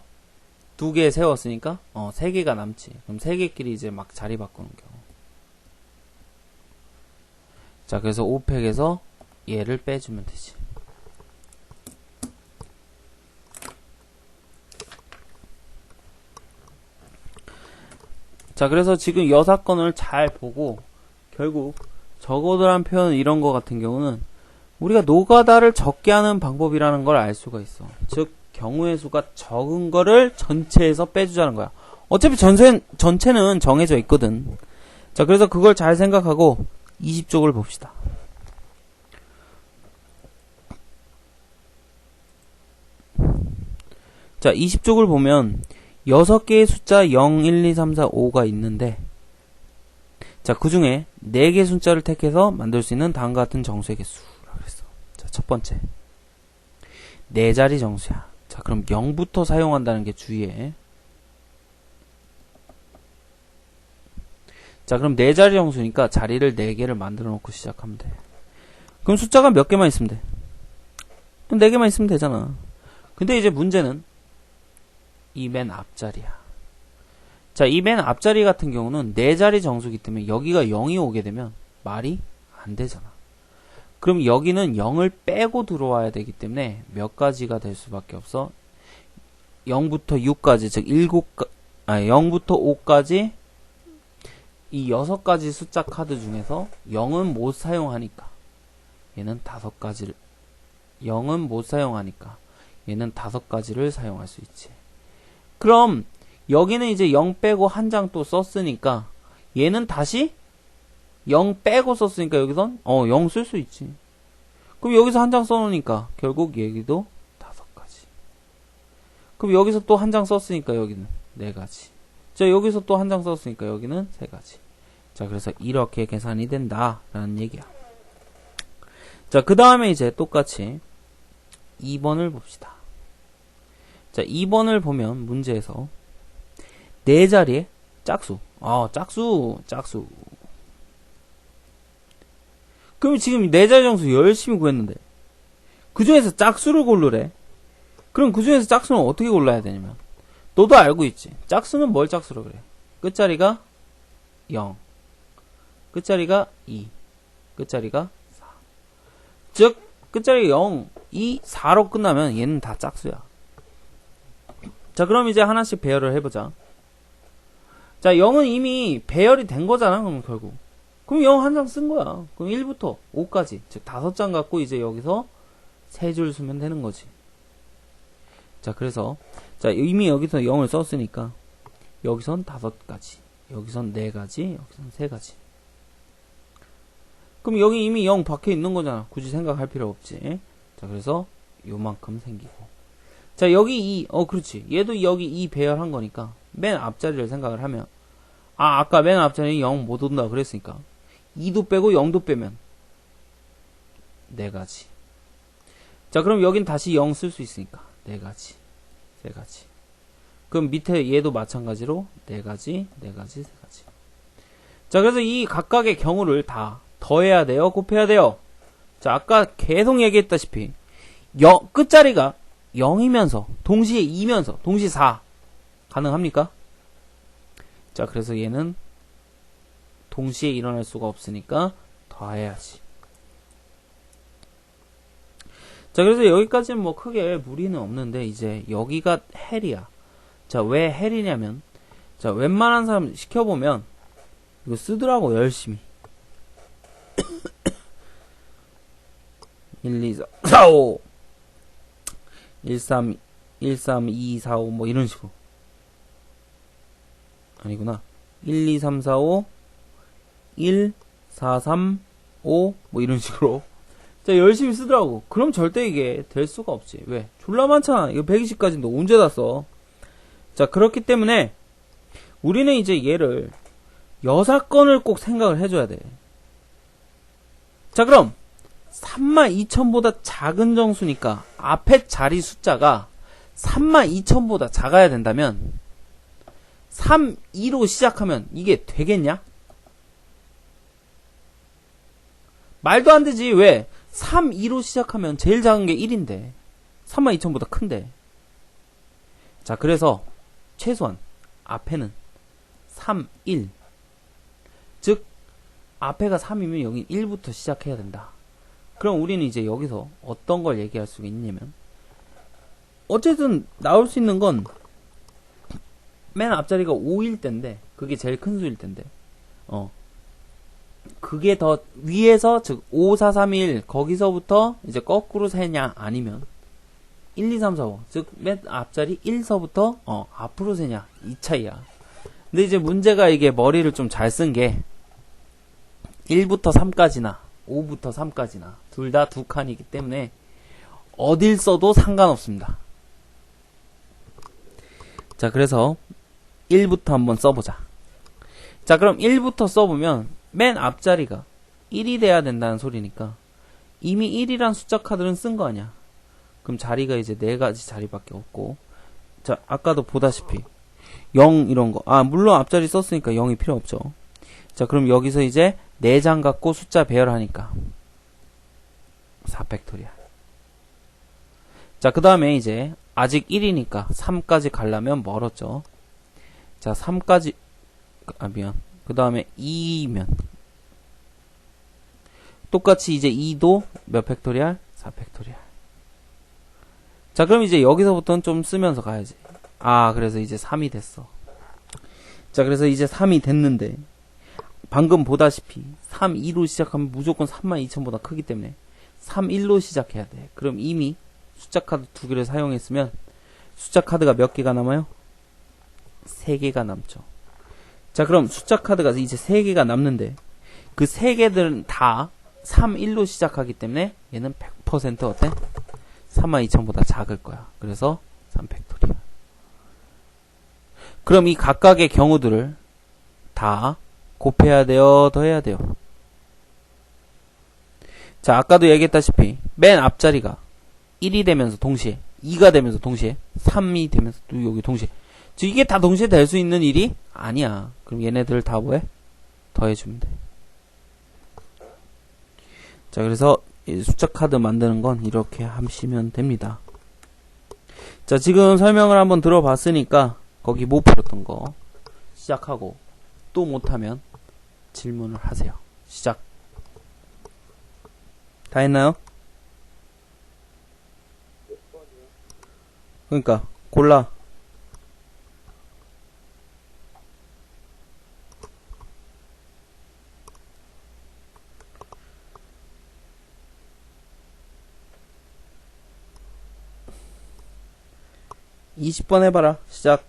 두 개 세웠으니까 세 개가 남지. 그럼 세 개끼리 이제 막 자리 바꾸는 경우. 자, 그래서 5팩에서 얘를 빼주면 되지. 자, 그래서 지금 여 사건을 잘 보고 결국 적어도란 표현 이런 거 같은 경우는 우리가 노가다를 적게 하는 방법이라는 걸 알 수가 있어. 즉 경우의 수가 적은 거를 전체에서 빼주자는 거야. 어차피 전체는 정해져 있거든. 자, 그래서 그걸 잘 생각하고 20쪽을 봅시다. 자, 20쪽을 보면 6개의 숫자 0, 1, 2, 3, 4, 5가 있는데 자, 그 중에 4개의 숫자를 택해서 만들 수 있는 다음과 같은 정수의 개수라고 그랬어. 자, 첫 번째 4자리 정수야. 자, 그럼 0부터 사용한다는 게 주의해. 자, 그럼 4자리 정수니까 자리를 4개를 만들어 놓고 시작하면 돼. 그럼 숫자가 몇 개만 있으면 돼? 그럼 4개만 있으면 되잖아. 근데 이제 문제는 이 맨 앞자리야. 자, 이 맨 앞자리 같은 경우는 4자리 정수기 때문에 여기가 0이 오게 되면 말이 안 되잖아. 그럼 여기는 0을 빼고 들어와야 되기 때문에 몇 가지가 될 수밖에 없어. 0부터 6까지, 즉 0부터 5까지 이 6가지 숫자 카드 중에서 0은 못 사용하니까 얘는 5가지를 0은 못 사용하니까 얘는 5가지를 사용할 수 있지. 그럼 여기는 이제 0 빼고 한 장 또 썼으니까 얘는 다시 0 빼고 썼으니까 여기선 0 쓸 수 있지. 그럼 여기서 한 장 써놓으니까 결국 여기도 5가지. 그럼 여기서 또 한 장 썼으니까 여기는 4가지. 자, 여기서 또 한 장 썼으니까 여기는 3가지. 자, 그래서 이렇게 계산이 된다라는 얘기야. 자, 그 다음에 이제 똑같이 2번을 봅시다. 자, 2번을 보면 문제에서 4자리의 짝수. 짝수. 그럼 지금 4자리 정수 열심히 구했는데 그 중에서 짝수를 고르래. 그럼 그 중에서 짝수는 어떻게 골라야 되냐면 너도 알고 있지. 짝수는 뭘 짝수로 그래? 끝자리가 0, 끝자리가 2, 끝자리가 4. 즉 끝자리가 0, 2, 4로 끝나면 얘는 다 짝수야. 자, 그럼 이제 하나씩 배열을 해보자. 자, 0은 이미 배열이 된 거잖아. 그럼 결국 그럼 0 한 장 쓴 거야. 그럼 1부터 5까지 즉 5장 갖고 이제 여기서 3줄 쓰면 되는 거지. 자, 그래서 자, 이미 여기서 0을 썼으니까 여기선 5가지, 여기선 4가지, 여기선 3가지. 그럼 여기 이미 0 박혀 있는 거잖아. 굳이 생각할 필요 없지. 자, 그래서 요만큼 생기고. 자, 여기 2, 그렇지. 얘도 여기 2 배열한 거니까 맨 앞자리를 생각을 하면 아까 맨 앞자리에 0 못 온다 그랬으니까 2도 빼고 0도 빼면 4가지. 자, 그럼 여긴 다시 0 쓸 수 있으니까 4가지, 3가지. 그럼 밑에 얘도 마찬가지로 4가지, 4가지, 3가지. 자, 그래서 이 각각의 경우를 다 더해야 돼요? 곱해야 돼요? 자, 아까 계속 얘기했다시피 끝자리가 0이면서 동시에 2면서 동시에 4 가능합니까? 자, 그래서 얘는 동시에 일어날 수가 없으니까 더해야지. 자, 그래서 여기까지는 뭐 크게 무리는 없는데 이제 여기가 헬이야. 자, 왜 헬이냐면 자, 웬만한 사람 시켜보면 이거 쓰더라고 열심히. 1, 2, 4, 5 13, 2, 4, 5 뭐 이런 식으로. 아니구나. 1, 2, 3, 4, 5 1, 4, 3, 5 뭐 이런 식으로. 자, 열심히 쓰더라고. 그럼 절대 이게 될 수가 없지. 왜? 졸라 많잖아. 이거 120까지 너 언제 다 써? 자, 그렇기 때문에 우리는 이제 얘를 여사건을 꼭 생각을 해줘야 돼. 자, 그럼 32,000보다 작은 정수니까 앞에 자리 숫자가 32,000보다 작아야 된다면 3, 2로 시작하면 이게 되겠냐? 말도 안 되지. 왜? 3, 2로 시작하면 제일 작은 게 1인데 32,000보다 큰데. 자, 그래서 최소한 앞에는 3, 1 즉 앞에가 3이면 여기 1부터 시작해야 된다. 그럼 우리는 이제 여기서 어떤 걸 얘기할 수가 있냐면 어쨌든 나올 수 있는 건 맨 앞자리가 5일 때인데 그게 제일 큰 수일 텐데 그게 더 위에서 즉 5, 4, 3, 1 거기서부터 이제 거꾸로 세냐 아니면 1, 2, 3, 4, 5 즉 맨 앞자리 1서부터 앞으로 세냐 이 차이야. 근데 이제 문제가 이게 머리를 좀 잘 쓴 게 1부터 3까지나 5부터 3까지나 둘 다 두 칸이기 때문에 어딜 써도 상관없습니다. 자, 그래서 1부터 한번 써보자. 자, 그럼 1부터 써보면 맨 앞자리가 1이 돼야 된다는 소리니까 이미 1이란 숫자 카드는 쓴 거 아니야. 그럼 자리가 이제 4가지 자리밖에 없고, 자, 아까도 보다시피 0 이런 거, 물론 앞자리 썼으니까 0이 필요 없죠. 자, 그럼 여기서 이제 4장 갖고 숫자 배열하니까 4팩토리얼. 자, 그 다음에 이제 아직 1이니까 3까지 가려면 멀었죠. 자, 3까지 미안. 그 다음에 2면 똑같이 이제 2도 몇 팩토리얼? 4팩토리얼. 자, 그럼 이제 여기서부터는 좀 쓰면서 가야지. 그래서 이제 3이 됐어. 자, 그래서 이제 3이 됐는데 방금 보다시피 3, 2로 시작하면 무조건 32,000보다 크기 때문에 3, 1로 시작해야 돼. 그럼 이미 숫자 카드 2개를 사용했으면 숫자 카드가 몇 개가 남아요? 3개가 남죠. 자, 그럼 숫자 카드가 이제 3개가 남는데 그 3개들은 다 3, 1로 시작하기 때문에 얘는 100% 어때? 32,000보다 작을 거야. 그래서 3팩토리얼. 그럼 이 각각의 경우들을 다 곱해야 돼요? 더해야 돼요? 자, 아까도 얘기했다시피 맨 앞자리가 1이 되면서 동시에 2가 되면서 동시에 3이 되면서 또 여기 동시에 즉 이게 다 동시에 될 수 있는 일이 아니야. 그럼 얘네들을 다 뭐해? 더해주면 돼. 자, 그래서 숫자 카드 만드는 건 이렇게 하시면 됩니다. 자, 지금 설명을 한번 들어봤으니까 거기 못 풀었던 거 시작하고 또 못하면 질문을 하세요. 시작. 다 했나요? 그러니까 골라. (20번) 해봐라. 시작.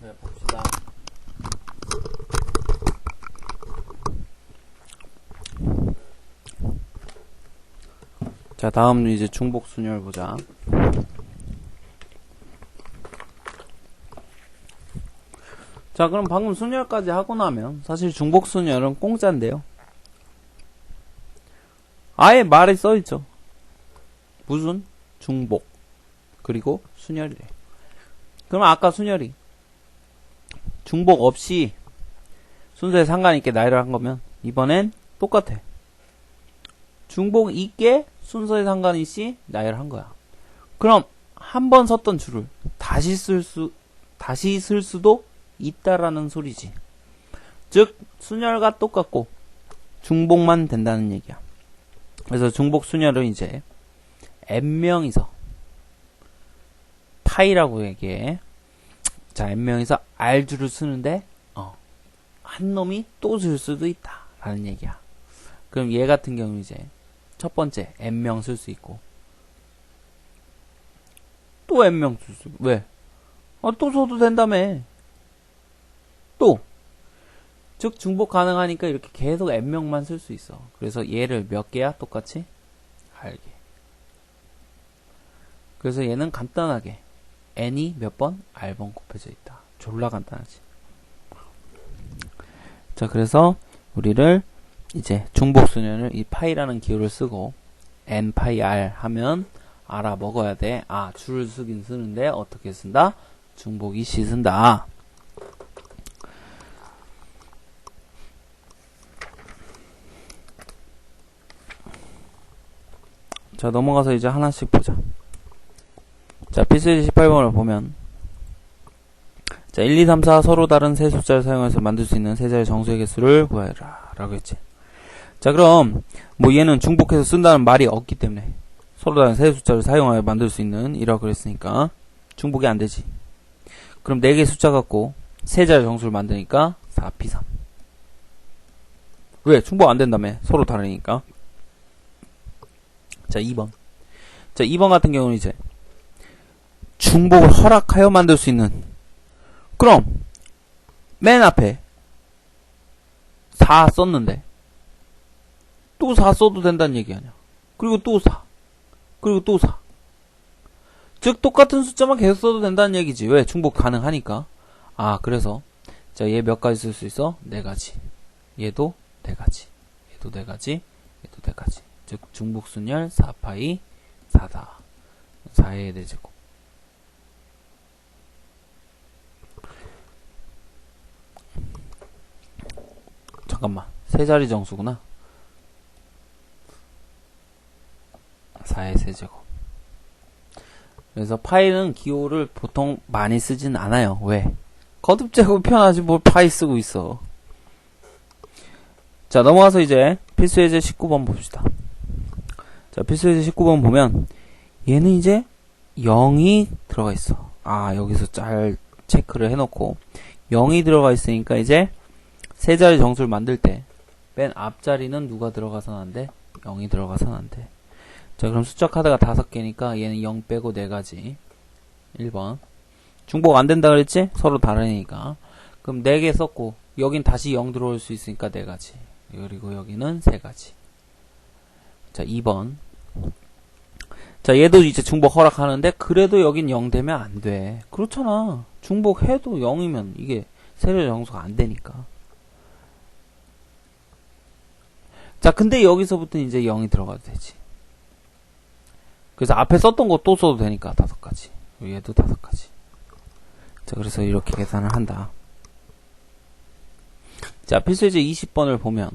네, 봅시다. 자, 다음 이제 중복순열 보자. 자, 그럼 방금 순열까지 하고 나면 사실 중복 순열은 공짜인데요. 아예 말에 써있죠. 무슨? 중복. 그리고 순열이래. 그럼 아까 순열이 중복 없이 순서에 상관있게 나열을 한 거면 이번엔 똑같아. 중복 있게 순서에 상관있이 나열한 거야. 그럼 한 번 썼던 줄을 다시 쓸 수도 있다라는 소리지. 즉 순열과 똑같고 중복만 된다는 얘기야. 그래서 중복 순열은 이제 n명이서 파이라고 얘기해. 자, n명이서 r줄을 쓰는데 한 놈이 또 쓸 수도 있다 라는 얘기야. 그럼 얘 같은 경우 이제 첫 번째 n명 쓸 수 있고 또 n명 쓸 수 있고. 왜? 또 써도 된다며. 또 즉 중복 가능하니까 이렇게 계속 n명만 쓸 수 있어. 그래서 얘를 몇 개야? 똑같이 r개. 그래서 얘는 간단하게 n이 몇 번? r번 곱해져 있다. 졸라 간단하지. 자, 그래서 우리를 이제 중복 순열을 이 파이라는 기호를 쓰고 n 파이 r 하면 알아 먹어야 돼. 아, 줄을 쓰긴 쓰는데 어떻게 쓴다? 중복이 시 쓴다. 자, 넘어가서 이제 하나씩 보자. 자, 필수예제 18번을 보면 자, 1, 2, 3, 4 서로 다른 세 숫자를 사용해서 만들 수 있는 세 자리의 정수의 개수를 구하라 라고 했지. 자, 그럼 뭐 얘는 중복해서 쓴다는 말이 없기 때문에 서로 다른 세 숫자를 사용하여 만들 수 있는 이라고 그랬으니까 중복이 안 되지. 그럼 4개의 숫자 갖고 세 자리의 정수를 만드니까 4p3. 왜? 중복 안 된다며. 서로 다르니까. 자, 2번. 자, 2번 같은 경우는 이제 중복을 허락하여 만들 수 있는. 그럼 맨 앞에 4 썼는데 또 4 써도 된다는 얘기 아니야. 그리고 또 4. 그리고 또 4. 즉 똑같은 숫자만 계속 써도 된다는 얘기지. 왜? 중복 가능하니까. 아, 그래서 자, 얘 몇 가지 쓸 수 있어? 4가지. 얘도 4가지. 얘도 4가지. 얘도 4가지. 즉 중복순열 4파이 4다. 4의 4제곱. 잠깐만. 세 자리 정수구나. 4의 세제곱. 그래서 파이는 기호를 보통 많이 쓰진 않아요. 왜? 거듭제곱 편하지 뭘 파이 쓰고 있어. 자, 넘어가서 이제 필수예제 19번 봅시다. 자, 필수예제 19번 보면 얘는 이제 0이 들어가 있어. 아, 여기서 잘 체크를 해놓고 0이 들어가 있으니까 이제 세 자리 정수를 만들 때 맨 앞자리는 누가 들어가선 안 돼? 0이 들어가선 안 돼. 자, 그럼 숫자 카드가 5개니까 얘는 0 빼고 4가지. 1번. 중복 안 된다 그랬지? 서로 다르니까. 그럼 4개 썼고 여긴 다시 0 들어올 수 있으니까 4가지. 그리고 여기는 3가지. 자, 2번. 자, 얘도 이제 중복 허락하는데 그래도 여긴 0 되면 안 돼. 그렇잖아. 중복해도 0이면 이게 세로 정수가 안 되니까. 자, 근데 여기서부터 이제 0이 들어가도 되지. 그래서 앞에 썼던 거 또 써도 되니까 5가지. 얘도 5가지. 자, 그래서 이렇게 계산을 한다. 자, 필수예제 20번을 보면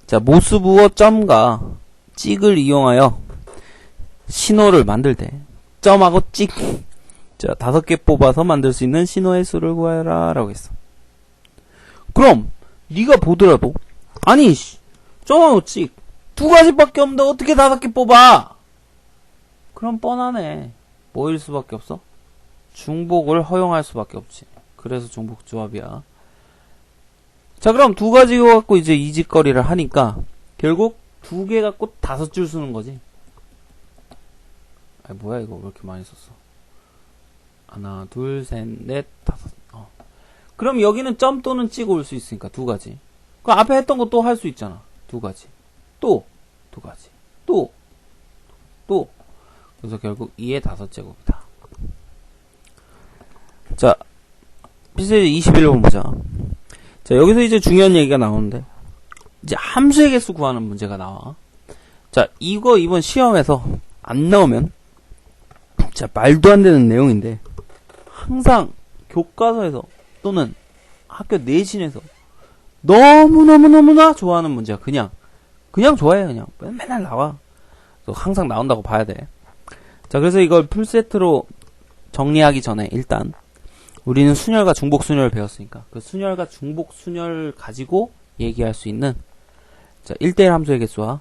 자, 모스부호 점과 찍을 이용하여 신호를 만들 때 점하고 찍 자, 5개 뽑아서 만들 수 있는 신호의 수를 구하라 라고 했어. 그럼 네가 보더라도 아니 점하고 찍 2가지밖에 없는데 어떻게 5개 뽑아? 그럼 뻔하네. 뭐일 수밖에 없어? 중복을 허용할 수밖에 없지. 그래서 중복조합이야. 자, 그럼 2가지 갖고 이제 이직거리를 하니까 결국 2개 갖고 5줄 쓰는 거지. 아니, 뭐야 이거 왜 이렇게 많이 썼어? 하나, 둘, 셋, 넷, 5. 그럼 여기는 점 또는 찍어 올 수 있으니까 2가지. 그럼 앞에 했던 거 또 할 수 있잖아. 2가지. 또 2가지. 또. 그래서 결국 2의 5제곱이다. 자, 필수예제 21번 보자. 자, 여기서 이제 중요한 얘기가 나오는데, 이제 함수의 개수 구하는 문제가 나와. 자, 이거 이번 시험에서 안 나오면, 자, 말도 안 되는 내용인데, 항상 교과서에서 또는 학교 내신에서 너무너무너무나 좋아하는 문제야. 그냥 좋아해. 그냥 맨날 나와. 항상 나온다고 봐야 돼. 자, 그래서 이걸 풀세트로 정리하기 전에 일단 우리는 순열과 중복순열을 배웠으니까 그 순열과 중복순열 가지고 얘기할 수 있는, 자, 1대1 함수의 개수와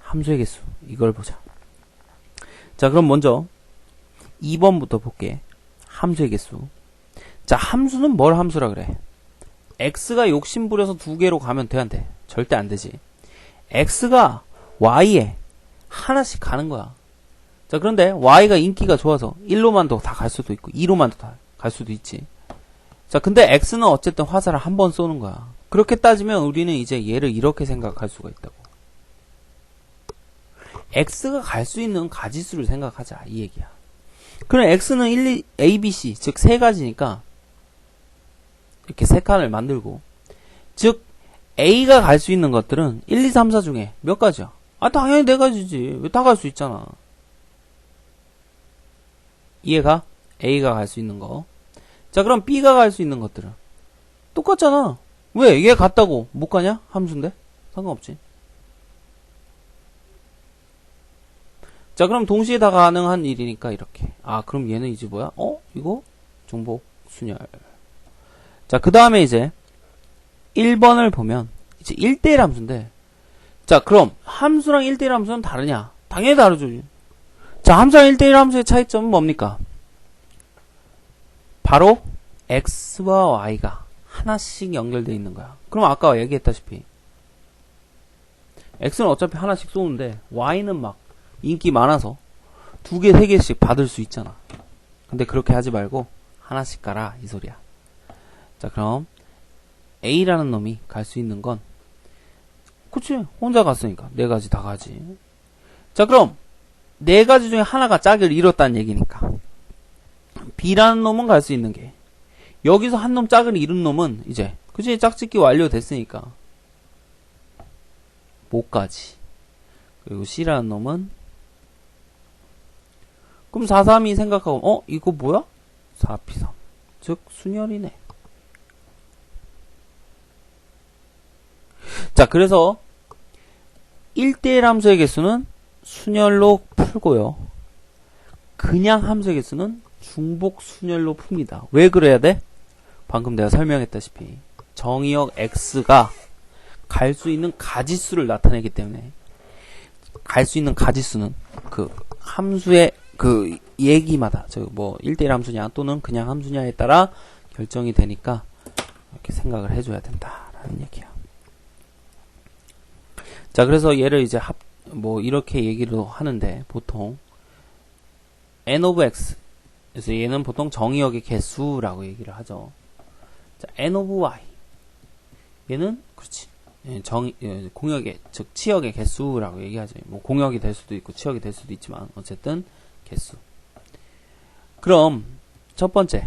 함수의 개수, 이걸 보자. 자, 그럼 먼저 2번부터 볼게. 함수의 개수. 자, 함수는 뭘 함수라 그래? x가 욕심부려서 두 개로 가면 돼, 안 돼? 절대 안 되지. x가 y에 하나씩 가는 거야. 자, 그런데 y가 인기가 좋아서 1로만도 다 갈 수도 있고 2로만도 다 갈 수도 있지. 자, 근데 x는 어쨌든 화살을 한 번 쏘는 거야. 그렇게 따지면 우리는 이제 얘를 이렇게 생각할 수가 있다고. x가 갈 수 있는 가지수를 생각하자, 이 얘기야. 그럼 x는 1, 2, a, b, c, 즉 세 가지니까 이렇게 세 칸을 만들고, 즉 a가 갈 수 있는 것들은 1, 2, 3, 4 중에 몇 가지야? 아, 당연히 네 가지지. 왜 다 갈 수 있잖아. 이해가? a가 갈 수 있는 거. 자, 그럼 b가 갈 수 있는 것들은 똑같잖아. 왜? 얘 같다고 못 가냐? 함수인데? 상관없지. 자, 그럼 동시에 다 가능한 일이니까 이렇게. 아, 그럼 얘는 이제 뭐야? 이거? 중복 순열. 자, 그 다음에 이제 1번을 보면 이제 1대1 함수인데, 자, 그럼 함수랑 1대1 함수는 다르냐? 당연히 다르죠. 자, 함수랑 1대1 함수의 차이점은 뭡니까? 바로 x와 y가 하나씩 연결되어 있는 거야. 그럼 아까 얘기했다시피 x는 어차피 하나씩 쏘는데 y는 막 인기 많아서 두 개, 세 개씩 받을 수 있잖아. 근데 그렇게 하지 말고 하나씩 가라, 이 소리야. 자, 그럼 a라는 놈이 갈 수 있는 건, 그치, 혼자 갔으니까 네 가지 다 가지. 자, 그럼 네 가지 중에 하나가 짝을 이뤘다는 얘기니까 b라는 놈은 갈 수 있는 게, 여기서 한 놈 짝을 이룬 놈은 이제, 그치, 짝짓기 완료됐으니까 못 가지. 그리고 c라는 놈은, 그럼 4, 3이 생각하고, 이거 뭐야? 4p3. 즉 순열이네. 자, 그래서 1대1 함수의 개수는 순열로 풀고요. 그냥 함수의 개수는 중복 순열로 풉니다. 왜 그래야 돼? 방금 내가 설명했다시피 정의역 x가 갈 수 있는 가지수를 나타내기 때문에, 갈 수 있는 가지수는 그 함수의 그 얘기마다, 뭐 1대1 함수냐 또는 그냥 함수냐에 따라 결정이 되니까 이렇게 생각을 해줘야 된다라는 얘기야. 자, 그래서 얘를 이제 뭐 이렇게 얘기를 하는데, 보통 n of x, 그래서 얘는 보통 정의역의 개수라고 얘기를 하죠. 자, n of y, 얘는 그렇지, 공역의, 즉 치역의 개수라고 얘기하죠. 뭐 공역이 될 수도 있고 치역이 될 수도 있지만 어쨌든 개수. 그럼 첫 번째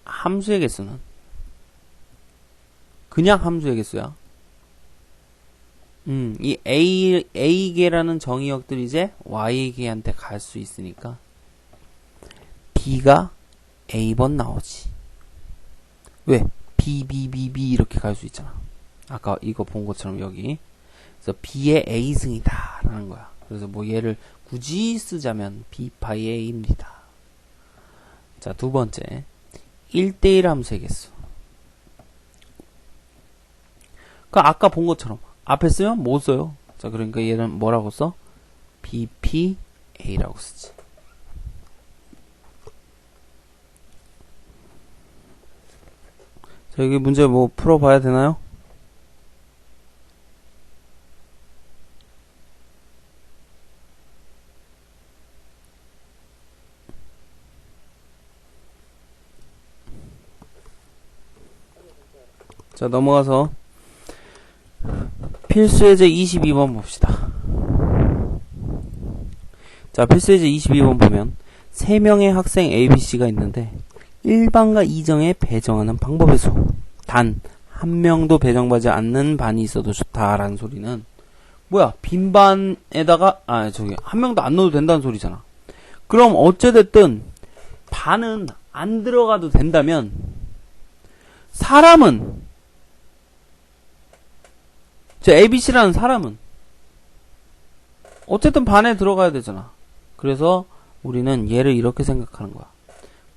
함수의 개수는 그냥 함수의 개수야. 이 A계라는 정의역들이 이제 Y계한테 갈 수 있으니까 B가 A번 나오지. 왜? B, B, B, B 이렇게 갈 수 있잖아. 아까 이거 본 것처럼 여기. 그래서 B의 A승이다 라는 거야. 그래서 뭐 얘를 굳이 쓰자면 B 파이 A입니다. 자, 두 번째 1대1 함수의 개수. 그 아까 본 것처럼 앞에 쓰면 못 써요. 자, 그러니까 얘는 뭐라고 써? BPA라고 쓰지. 자, 여기 문제 뭐 풀어봐야 되나요? 자, 넘어가서 필수예제 22번 봅시다. 자, 필수예제 22번 보면 3명의 학생 ABC가 있는데 1반과 2정에 배정하는 방법의 수. 단 한 명도 배정받지 않는 반이 있어도 좋다라는 소리는 뭐야? 빈 반에다가 한 명도 안 넣어도 된다는 소리잖아. 그럼 어찌됐든 반은 안 들어가도 된다면 사람은 ABC라는 사람은 어쨌든 반에 들어가야 되잖아. 그래서 우리는 얘를 이렇게 생각하는 거야.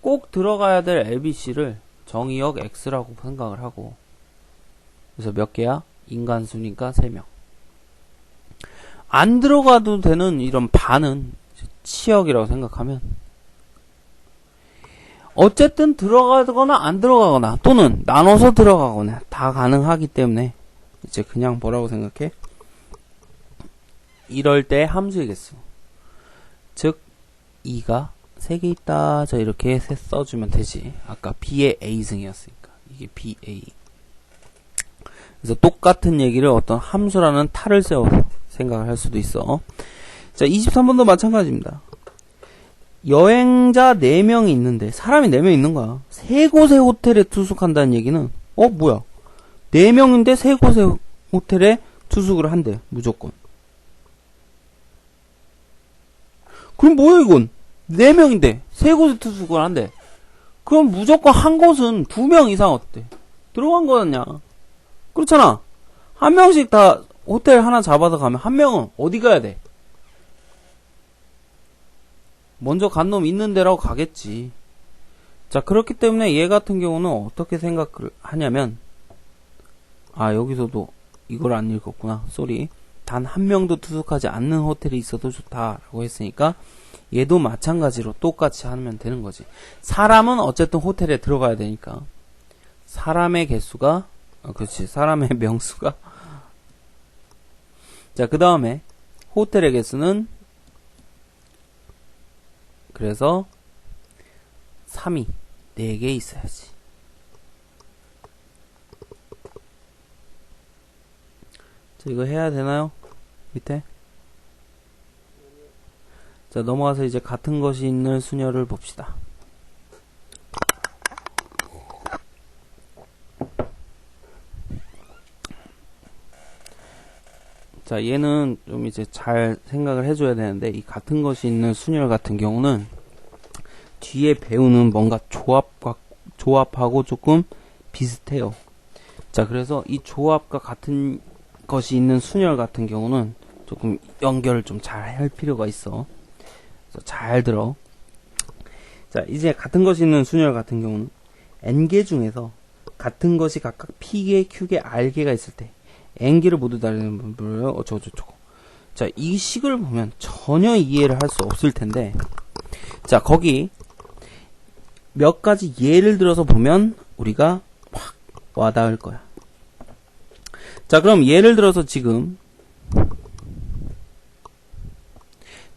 꼭 들어가야 될 ABC를 정의역 X라고 생각을 하고, 그래서 몇 개야? 인간수니까 3명. 안 들어가도 되는 이런 반은 치역이라고 생각하면 어쨌든 들어가거나 안 들어가거나 또는 나눠서 들어가거나 다 가능하기 때문에 이제 그냥 뭐라고 생각해? 이럴 때 함수의 개수. 즉 2가 3개 있다. 자 이렇게 써주면 되지. 아까 B의 A승이었으니까 이게 BA. 그래서 똑같은 얘기를 어떤 함수라는 탈을 세워서 생각을 할 수도 있어. 자 23번도 마찬가지입니다. 여행자 4명이 있는데 사람이 4명 있는 거야. 3곳의 호텔에 투숙한다는 얘기는 뭐야? 4명인데 3곳의 호텔에 투숙을 한대. 무조건. 그럼 뭐야 이건? 4명인데 3곳에 투숙을 한대. 그럼 무조건 한 곳은 2명 이상 어때? 들어간 거였냐? 그렇잖아. 한 명씩 다 호텔 하나 잡아서 가면 한 명은 어디 가야 돼? 먼저 간 놈 있는 데라고 가겠지. 자 그렇기 때문에 얘 같은 경우는 어떻게 생각을 하냐면 여기서도 이걸 안 읽었구나. 쏘리. 단 한 명도 투숙하지 않는 호텔이 있어도 좋다라고 했으니까 얘도 마찬가지로 똑같이 하면 되는 거지. 사람은 어쨌든 호텔에 들어가야 되니까 사람의 개수가 그렇지. 사람의 명수가 자 그 다음에 호텔의 개수는 그래서 3이 4개 있어야지. 자 이거 해야 되나요? 밑에 자 넘어가서 이제 같은 것이 있는 수녀를 봅시다. 자 얘는 좀 이제 잘 생각을 해줘야 되는데 이 같은 것이 있는 순열 같은 경우는 뒤에 배우는 뭔가 조합하고 조금 비슷해요. 자 그래서 이 조합과 같은 것이 있는 순열 같은 경우는 조금 연결을 좀 잘 할 필요가 있어. 그래서 잘 들어. 자 이제 같은 것이 있는 순열 같은 경우는 n개 중에서 같은 것이 각각 p개, q개, r개가 있을 때 n개를 모두 다르는 분들을 어쩌고저쩌고. 자, 이 식을 보면 전혀 이해를 할 수 없을 텐데, 자, 거기 몇 가지 예를 들어서 보면 우리가 확 와닿을 거야. 자, 그럼 예를 들어서 지금,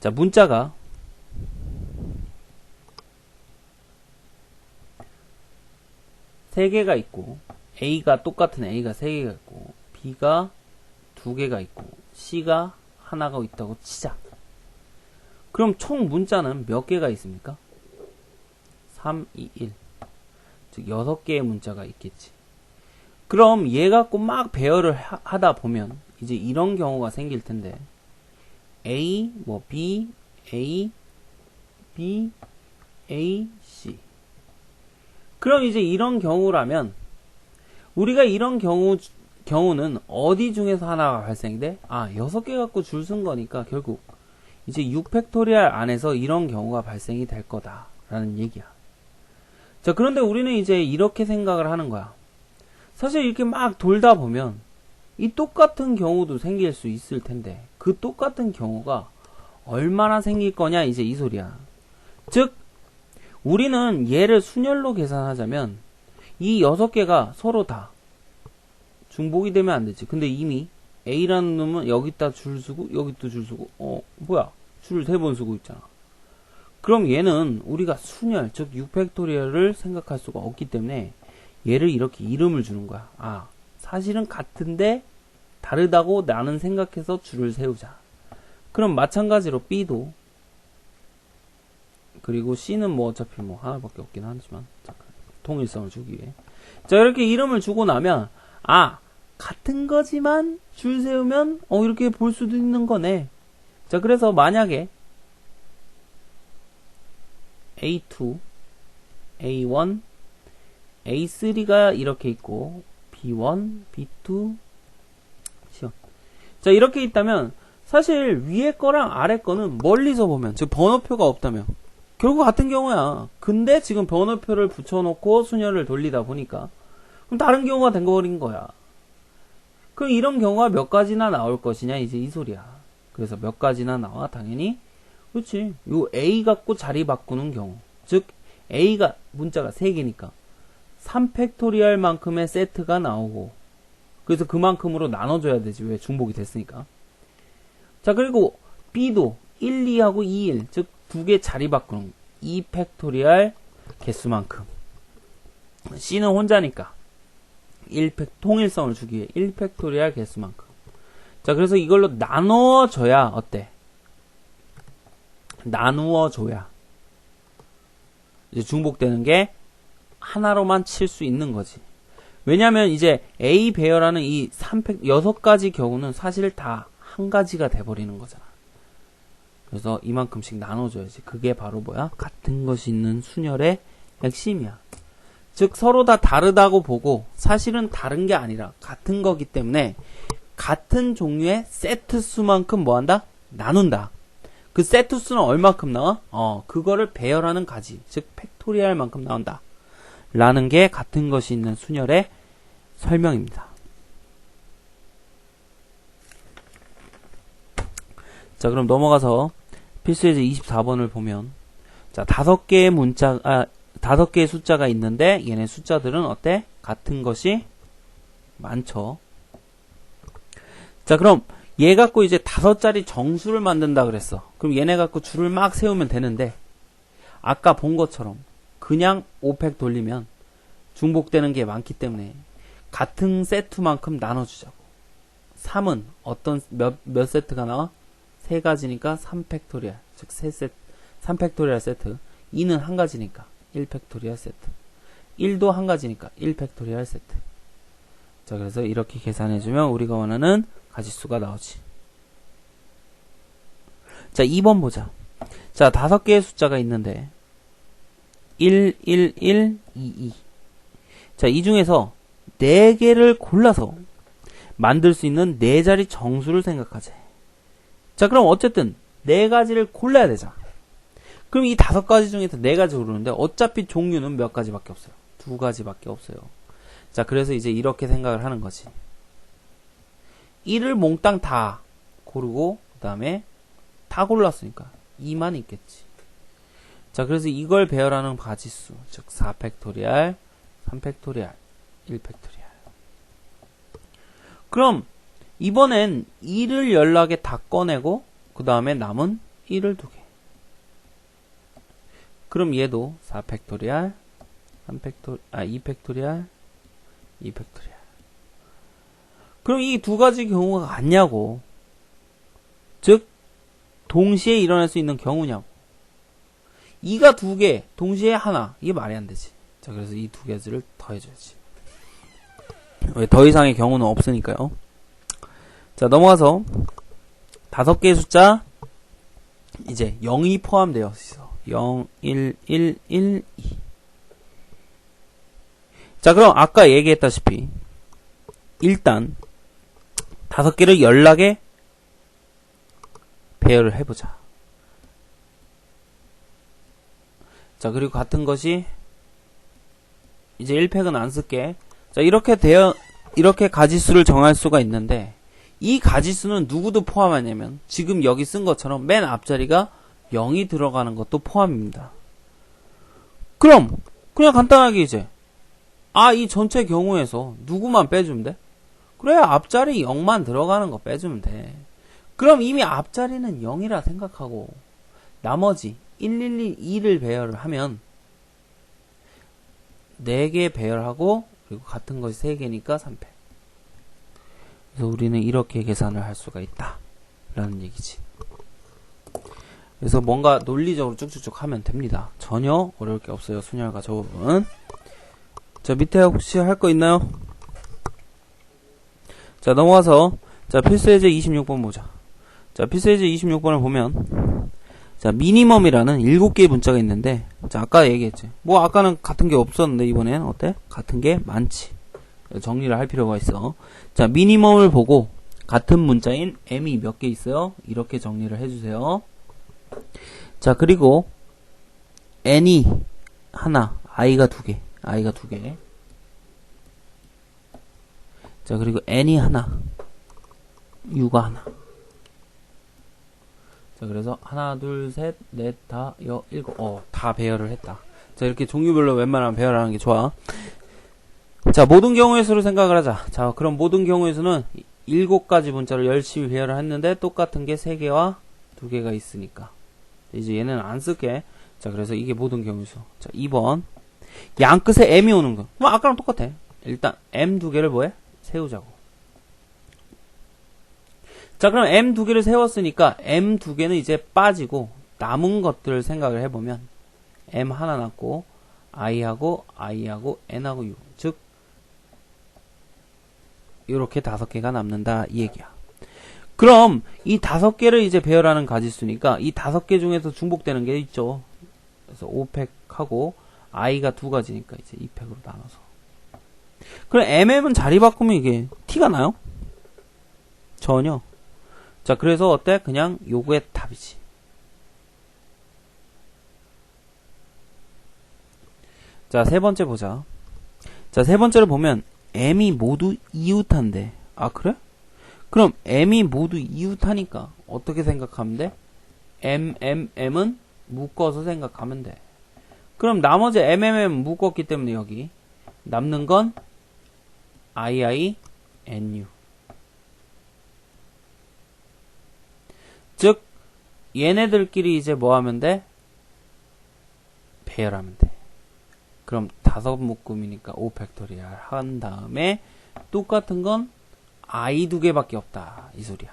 자, 문자가 세 개가 있고, A가 똑같은 A가 3개가 있고, B가 2개가 있고 C가 하나가 있다고 치자. 그럼 총 문자는 몇 개가 있습니까? 3, 2, 1. 즉 6개의 문자가 있겠지. 그럼 얘 갖고 막 배열을 하다 보면 이제 이런 경우가 생길 텐데 A, B, A, B, A, C. 그럼 이제 이런 경우라면 우리가 이런 경우는 어디 중에서 하나가 발생이 돼? 6개 갖고 줄 쓴 거니까 결국 이제 6팩토리얼 안에서 이런 경우가 발생이 될 거다라는 얘기야. 자, 그런데 우리는 이제 이렇게 생각을 하는 거야. 사실 이렇게 막 돌다 보면 이 똑같은 경우도 생길 수 있을 텐데 그 똑같은 경우가 얼마나 생길 거냐 이제 이 소리야. 즉 우리는 얘를 순열로 계산하자면 이 6개가 서로 다 중복이 되면 안 되지. 근데 이미 A라는 놈은 여기다 줄 쓰고 여기 또 줄 쓰고 뭐야 줄을 3번 쓰고 있잖아. 그럼 얘는 우리가 순열 즉 6팩토리얼을 생각할 수가 없기 때문에 얘를 이렇게 이름을 주는 거야. 사실은 같은데 다르다고 나는 생각해서 줄을 세우자. 그럼 마찬가지로 B도 그리고 C는 뭐 어차피 뭐 하나밖에 없긴 하지만 잠깐 통일성을 주기 위해. 자, 이렇게 이름을 주고 나면, 아, 같은 거지만 줄 세우면, 이렇게 볼 수도 있는 거네. 자, 그래서 만약에 A2, A1, A3가 이렇게 있고, B1, B2, C1. 자, 이렇게 있다면, 사실 위에 거랑 아래 거는 멀리서 보면, 즉 번호표가 없다면 결국 같은 경우야. 근데 지금 번호표를 붙여놓고 순열을 돌리다 보니까 그럼 다른 경우가 된거버린 거야. 그럼 이런 경우가 몇 가지나 나올 것이냐, 이제 이 소리야. 그래서 몇 가지나 나와, 당연히. 그렇지. 요 A 갖고 자리 바꾸는 경우, 즉 A가 문자가 3개니까 3팩토리얼 만큼의 세트가 나오고, 그래서 그만큼으로 나눠줘야 되지. 왜? 중복이 됐으니까. 자, 그리고 B도 1, 2하고 2, 1, 즉 두 개 자리 바꾸는 2팩토리얼 개수만큼. C는 혼자니까 1팩 통일성을 주기 위해 1팩토리얼 개수만큼. 자, 그래서 이걸로 나누어줘야 어때? 나누어줘야 이제 중복되는 게 하나로만 칠 수 있는 거지. 왜냐면 이제 A 배열하는 이 6가지 경우는 사실 다 한 가지가 돼버리는 거잖아. 그래서 이만큼씩 나눠줘야지. 그게 바로 뭐야? 같은 것이 있는 순열의 핵심이야. 즉 서로 다 다르다고 보고 사실은 다른 게 아니라 같은 거기 때문에 같은 종류의 세트 수만큼 뭐한다? 나눈다. 그 세트 수는 얼마큼 나와? 그거를 배열하는 가지, 즉 팩토리얼만큼 나온다 라는 게 같은 것이 있는 순열의 설명입니다. 자, 그럼 넘어가서 필수예제 24번을 보면, 자, 5개의 숫자가 있는데 얘네 숫자들은 어때? 같은 것이 많죠. 자, 그럼 얘 갖고 이제 5자리 정수를 만든다 그랬어. 그럼 얘네 갖고 줄을 막 세우면 되는데, 아까 본 것처럼 그냥 5팩 돌리면 중복되는 게 많기 때문에 같은 세트만큼 나눠주자고. 3은 몇 세트가 나와? 3가지니까 3팩토리얼, 즉 3팩토리얼 세트. 2는 1가지니까 1팩토리얼 세트. 1도 1가지니까 1팩토리얼 세트. 자, 그래서 이렇게 계산해주면 우리가 원하는 가지수가 나오지. 자, 2번 보자. 자, 5개의 숫자가 있는데 1, 1, 1, 2, 2. 자, 이 중에서 4개를 골라서 만들 수 있는 4자리 정수를 생각하자. 자, 그럼 어쨌든 4가지를 골라야 되잖아. 그럼 이 5가지 중에서 4가지 고르는데 어차피 종류는 몇 가지밖에 없어요. 2가지밖에 없어요. 자, 그래서 이제 이렇게 생각을 하는 거지. 1을 몽땅 다 고르고 그 다음에 다 골랐으니까 2만 있겠지. 자, 그래서 이걸 배열하는 가지수, 즉 4팩토리얼, 3팩토리얼, 1팩토리얼. 그럼 이번엔 2를 연락에 다 꺼내고 그 다음에 남은 1을 2개. 그럼 얘도 4팩토리얼, 2팩토리얼, 2팩토리얼. 그럼 이 2가지 경우가 같냐고. 즉 동시에 일어날 수 있는 경우냐고. 2가 2개, 동시에 하나. 이게 말이 안 되지. 자, 그래서 이 2개를 더해줘야지. 왜? 더 이상의 경우는 없으니까요. 자, 넘어가서 5개의 숫자 이제 0이 포함되어 있어. 0, 1, 1, 1, 2. 자, 그럼 아까 얘기했다시피 일단 5개를 연락에 배열을 해보자. 자, 그리고 같은 것이 이제 1팩은 안 쓸게. 자, 이렇게 가지수를 정할 수가 있는데 이 가지수는 누구도 포함하냐면 지금 여기 쓴 것처럼 맨 앞자리가 0이 들어가는 것도 포함입니다. 그럼 그냥 간단하게 이제 이 전체 경우에서 누구만 빼주면 돼? 그래, 앞자리 0만 들어가는 거 빼주면 돼. 그럼 이미 앞자리는 0이라 생각하고 나머지 1, 1, 2, 2를 배열을 하면 4개 배열하고 그리고 같은 것이 3개니까 3팩. 그래서 우리는 이렇게 계산을 할 수가 있다 라는 얘기지. 그래서 뭔가 논리적으로 쭉쭉쭉 하면 됩니다. 전혀 어려울 게 없어요. 순열과 조합은. 자, 밑에 혹시 할 거 있나요? 자, 넘어가서, 자, 필수 예제 26번 보자. 자, 필수 예제 26번을 보면, 자, 미니멈이라는 7개의 문자가 있는데, 자, 아까 얘기했지. 뭐, 아까는 같은 게 없었는데, 이번엔 어때? 같은 게 많지. 정리를 할 필요가 있어. 자, 미니멈을 보고, 같은 문자인 m이 몇 개 있어요? 이렇게 정리를 해주세요. 자, 그리고, n이 하나, i가 두 개. 자, 그리고 n이 하나, u가 하나. 자, 그래서 하나, 둘, 셋, 넷, 다, 일곱. 다 배열을 했다. 자, 이렇게 종류별로 웬만하면 배열하는 게 좋아. 자, 모든 경우의 수로 생각을 하자. 자, 그럼 모든 경우의 수는 7가지 문자를 열심히 배열을 했는데 똑같은 게 3개와 2개가 있으니까. 이제 얘는 안 쓸게. 자, 그래서 이게 모든 경우의 수. 자, 2번. 양끝에 m이 오는 거. 뭐, 아까랑 똑같아. 일단, m 2개를 뭐해? 세우자고. 자, 그럼 m 2개를 세웠으니까 m 2개는 이제 빠지고 남은 것들을 생각을 해보면 m 하나 남고 i하고 n하고 u. 즉, 요렇게 5개가 남는다 이 얘기야. 그럼 이 5개를 이제 배열하는 가지수니까 이 5개 중에서 중복되는 게 있죠. 그래서 5팩하고 i가 2가지니까 이제 2팩으로 나눠서. 그럼 mm은 자리 바꾸면 이게 t가 나요? 전혀. 자, 그래서 어때? 그냥 요거의 답이지. 자, 세 번째 보자. 자, 세 번째를 보면 m이 모두 이웃한데. 아, 그래? 그럼 m이 모두 이웃하니까 어떻게 생각하면 돼? m은 묶어서 생각하면 돼. 그럼 나머지 mm은 묶었기 때문에 여기 남는 건 nu. 즉 얘네들끼리 이제 뭐 하면 돼? 배열하면 돼. 그럼 5묶음이니까 5팩토리얼 한 다음에 똑같은 건 i 2개밖에 없다 이 소리야.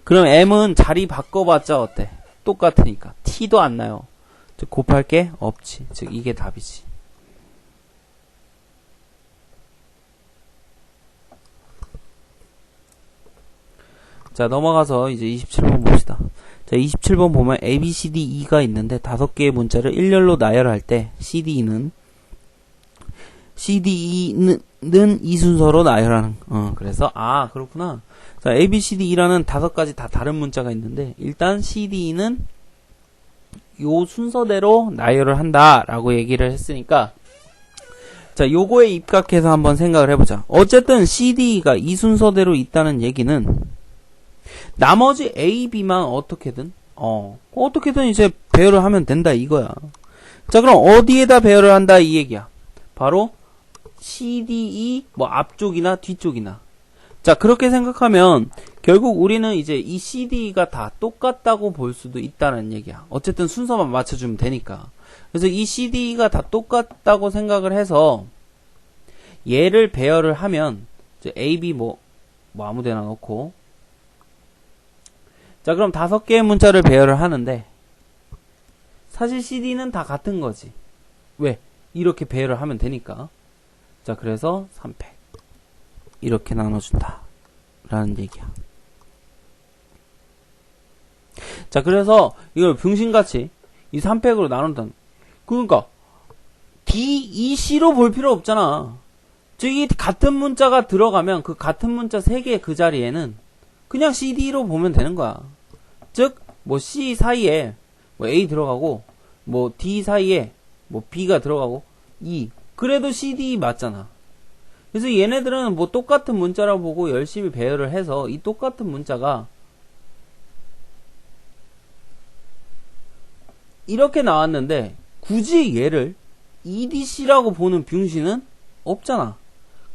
그럼 m은 자리 바꿔봤자 어때? 똑같으니까 t도 안 나요. 즉 곱할 게 없지. 즉 이게 답이지. 자, 넘어가서 이제 27번 봅시다. 자, 27번 보면 A, B, C, D, E가 있는데 5개의 문자를 일렬로 나열할 때 CD는 이 순서로 나열하는. 그래서 그렇구나. 자, A, B, C, D, E라는 5가지 다 다른 문자가 있는데 일단 CD는 요 순서대로 나열을 한다라고 얘기를 했으니까 자, 요거에 입각해서 한번 생각을 해보자. 어쨌든 CD가 이 순서대로 있다는 얘기는 나머지 A, B만 어떻게든 이제 배열을 하면 된다 이거야. 자, 그럼 어디에다 배열을 한다 이 얘기야. 바로 CDE 뭐 앞쪽이나 뒤쪽이나. 자, 그렇게 생각하면 결국 우리는 이제 이 CD가 다 똑같다고 볼 수도 있다는 얘기야. 어쨌든 순서만 맞춰주면 되니까. 그래서 이 CD가 다 똑같다고 생각을 해서 얘를 배열을 하면 이제 A, B 뭐 아무데나 넣고 자, 그럼 5개의 문자를 배열을 하는데 사실 CD는 다 같은 거지. 왜? 이렇게 배열을 하면 되니까. 자, 그래서 3팩 이렇게 나눠준다 라는 얘기야. 자, 그래서 이걸 병신같이 이 3팩으로 나눈다. 그러니까 D, E, C로 볼 필요 없잖아. 즉, 이 같은 문자가 들어가면 그 같은 문자 3개 그 자리에는 그냥 CD로 보면 되는 거야. 즉, 뭐 C 사이에 뭐 A 들어가고, 뭐 D 사이에 뭐 B가 들어가고, E. 그래도 CD 맞잖아. 그래서 얘네들은 뭐 똑같은 문자라고 보고 열심히 배열을 해서 이 똑같은 문자가 이렇게 나왔는데 굳이 얘를 EDC라고 보는 병신은 없잖아.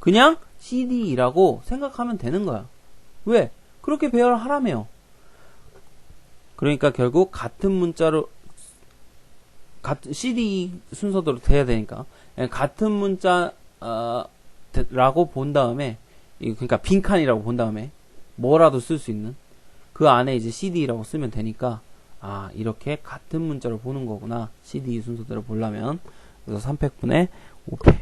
그냥 CD라고 생각하면 되는 거야. 왜? 그렇게 배열을 하라며. 그러니까 결국 같은 문자로 CD 순서대로 돼야 되니까 같은 문자 라고 본 다음에 그러니까 빈칸이라고 본 다음에 뭐라도 쓸 수 있는 그 안에 이제 CD라고 쓰면 되니까 이렇게 같은 문자로 보는 거구나. CD 순서대로 보려면 그래서 300분의 5배.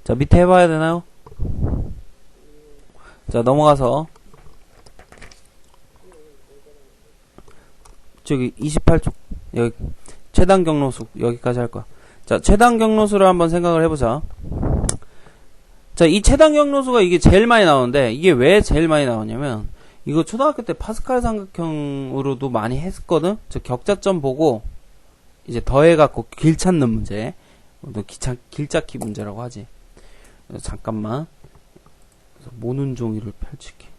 자, 밑에 해봐야 되나요? 자, 넘어가서 저기 28쪽 여기 최단 경로수 여기까지 할 거야. 자, 최단 경로수를 한번 생각을 해보자. 자, 이 최단 경로수가 이게 제일 많이 나오는데 이게 왜 제일 많이 나오냐면 이거 초등학교 때 파스칼 삼각형으로도 많이 했었거든. 저 격자점 보고 이제 더해갖고 길 찾는 문제, 길 찾기 문제라고 하지. 그래서 잠깐만. 그래서 모는 종이를 펼칠게.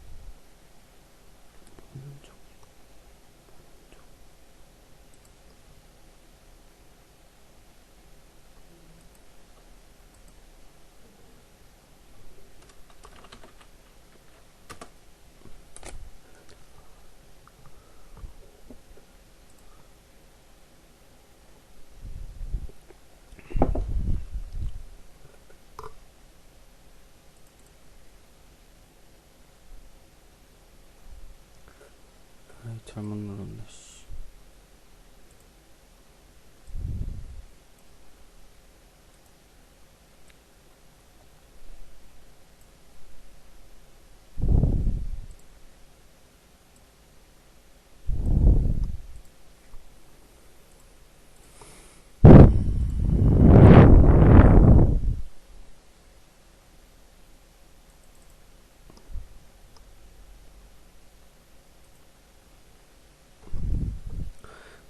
잘못 눌렀네.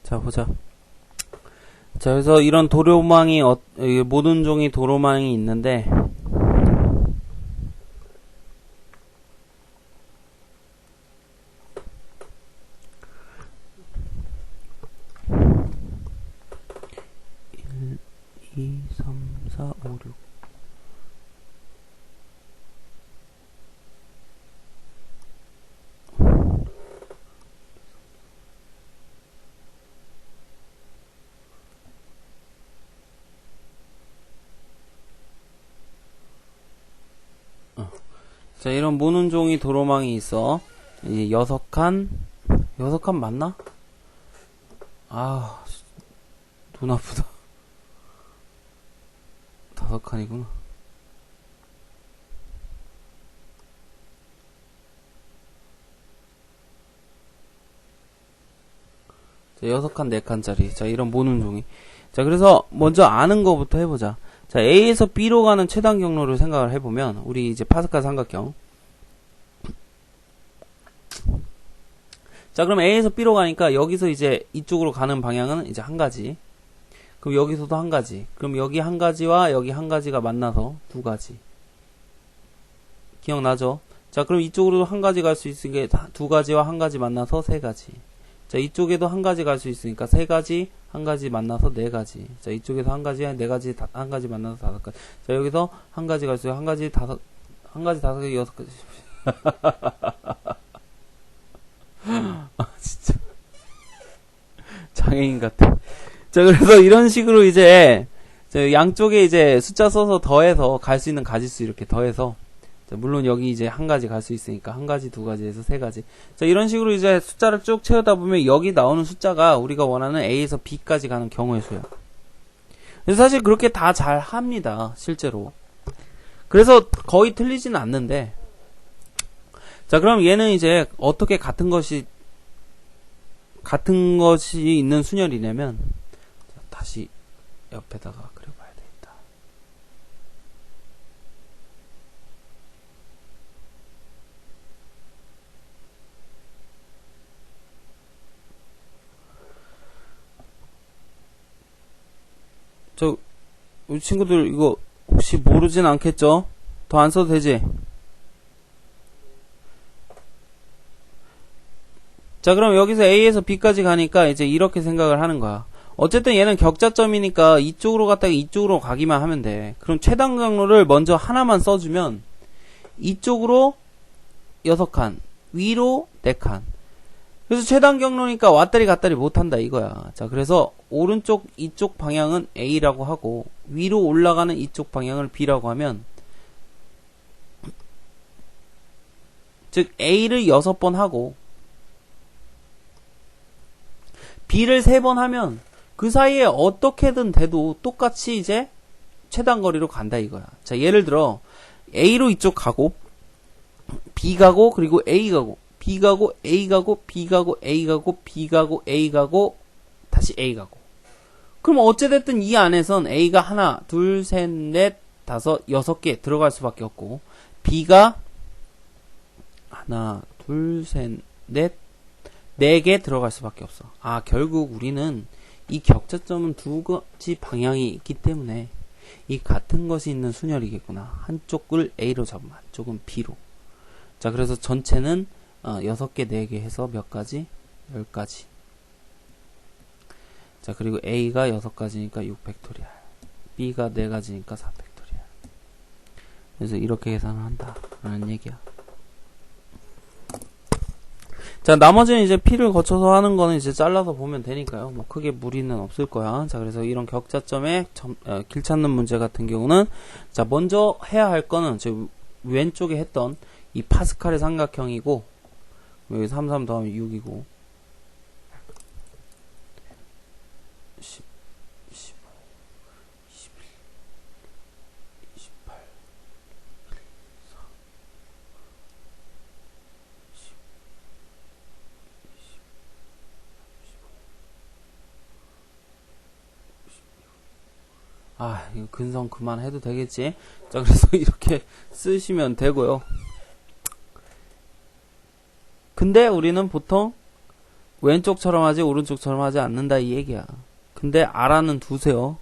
자, 보자. 자, 그래서 이런 도로망이, 모든 종이 도로망이 있는데, (1, 2, 3, 4, 5, 6) 자, 이런 모는 종이 도로망이 있어. 이제 6칸 맞나? 아, 눈 아프다. 5칸이구나. 자, 6칸, 4칸짜리. 자, 이런 모는 종이. 자, 그래서 먼저 아는 거부터 해보자. 자, A에서 B로 가는 최단 경로를 생각을 해보면, 우리 이제 파스칼 삼각형. 자, 그럼 A에서 B로 가니까 여기서 이제 이쪽으로 가는 방향은 이제 한 가지. 그럼 여기서도 한 가지. 그럼 여기 한 가지와 여기 한 가지가 만나서 두 가지. 기억나죠? 자, 그럼 이쪽으로도 한 가지 갈 수 있으니까 두 가지와 한 가지 만나서 세 가지. 자, 이쪽에도 한 가지 갈 수 있으니까 세 가지, 한 가지 만나서 네 가지. 자, 이쪽에서 한 가지, 네 가지, 한 가지 만나서 5가지. 자, 여기서 한 가지 갈 수 있어요. 한 가지, 5개, 6가지. 아, 진짜. 장애인 같아. 자, 그래서 이런 식으로 이제, 양쪽에 이제 숫자 써서 더해서 갈 수 있는 가지수 이렇게 더해서, 자, 물론 여기 이제 한 가지 갈 수 있으니까 한 가지, 두 가지에서 세 가지. 자, 이런 식으로 이제 숫자를 쭉 채우다 보면 여기 나오는 숫자가 우리가 원하는 A에서 B까지 가는 경우의 수야. 그래서 사실 그렇게 다 잘 합니다, 실제로. 그래서 거의 틀리지는 않는데, 자, 그럼 얘는 이제 어떻게 같은 것이 있는 순열이냐면, 자, 다시 옆에다가 그려봐야 되겠다. 우리 친구들 이거 혹시 모르진 않겠죠? 더 안 써도 되지? 자, 그럼 여기서 A에서 B까지 가니까 이제 이렇게 생각을 하는 거야. 어쨌든 얘는 격자점이니까 이쪽으로 갔다가 이쪽으로 가기만 하면 돼. 그럼 최단 경로를 먼저 하나만 써주면 이쪽으로 6칸, 위로 4칸. 그래서 최단 경로니까 왔다리 갔다리 못한다 이거야. 자, 그래서 오른쪽 이쪽 방향은 A라고 하고 위로 올라가는 이쪽 방향을 B라고 하면, 즉 A를 6번 하고 B를 3번 하면 그 사이에 어떻게든 돼도 똑같이 이제 최단 거리로 간다 이거야. 자, 예를 들어 A로 이쪽 가고 B 가고 그리고 A 가고 B 가고 A 가고 B 가고 A 가고 B 가고 A 가고 다시 A 가고. 그럼 어찌됐든 이 안에선 A가 하나, 둘, 셋, 넷, 다섯, 6개 들어갈 수밖에 없고 B가 하나, 둘, 셋, 넷, 4개 들어갈 수밖에 없어. 아, 결국 우리는 이 격자점은 두 가지 방향이 있기 때문에 이 같은 것이 있는 순열이겠구나. 한쪽을 A로 잡으면 한쪽은 B로. 자, 그래서 전체는 6개, 4개 해서 몇 가지? 10가지. 자, 그리고 A가 6가지니까 6팩토리얼. B가 4가지니까 4팩토리얼. 그래서 이렇게 계산을 한다. 라는 얘기야. 자, 나머지는 이제 P를 거쳐서 하는 거는 이제 잘라서 보면 되니까요. 뭐 크게 무리는 없을 거야. 자, 그래서 이런 격자점의 길 찾는 문제 같은 경우는 자, 먼저 해야 할 거는 저 왼쪽에 했던 이 파스칼의 삼각형이고 여기 33 더하면 6이고 10, 15, 21, 28, 4, 10, 20, 35, 아, 이거 근성 그만해도 되겠지? 자, 그래서 이렇게 쓰시면 되고요. 근데 우리는 보통 왼쪽처럼 하지 오른쪽처럼 하지 않는다 이 얘기야. 근데 알아는 두세요.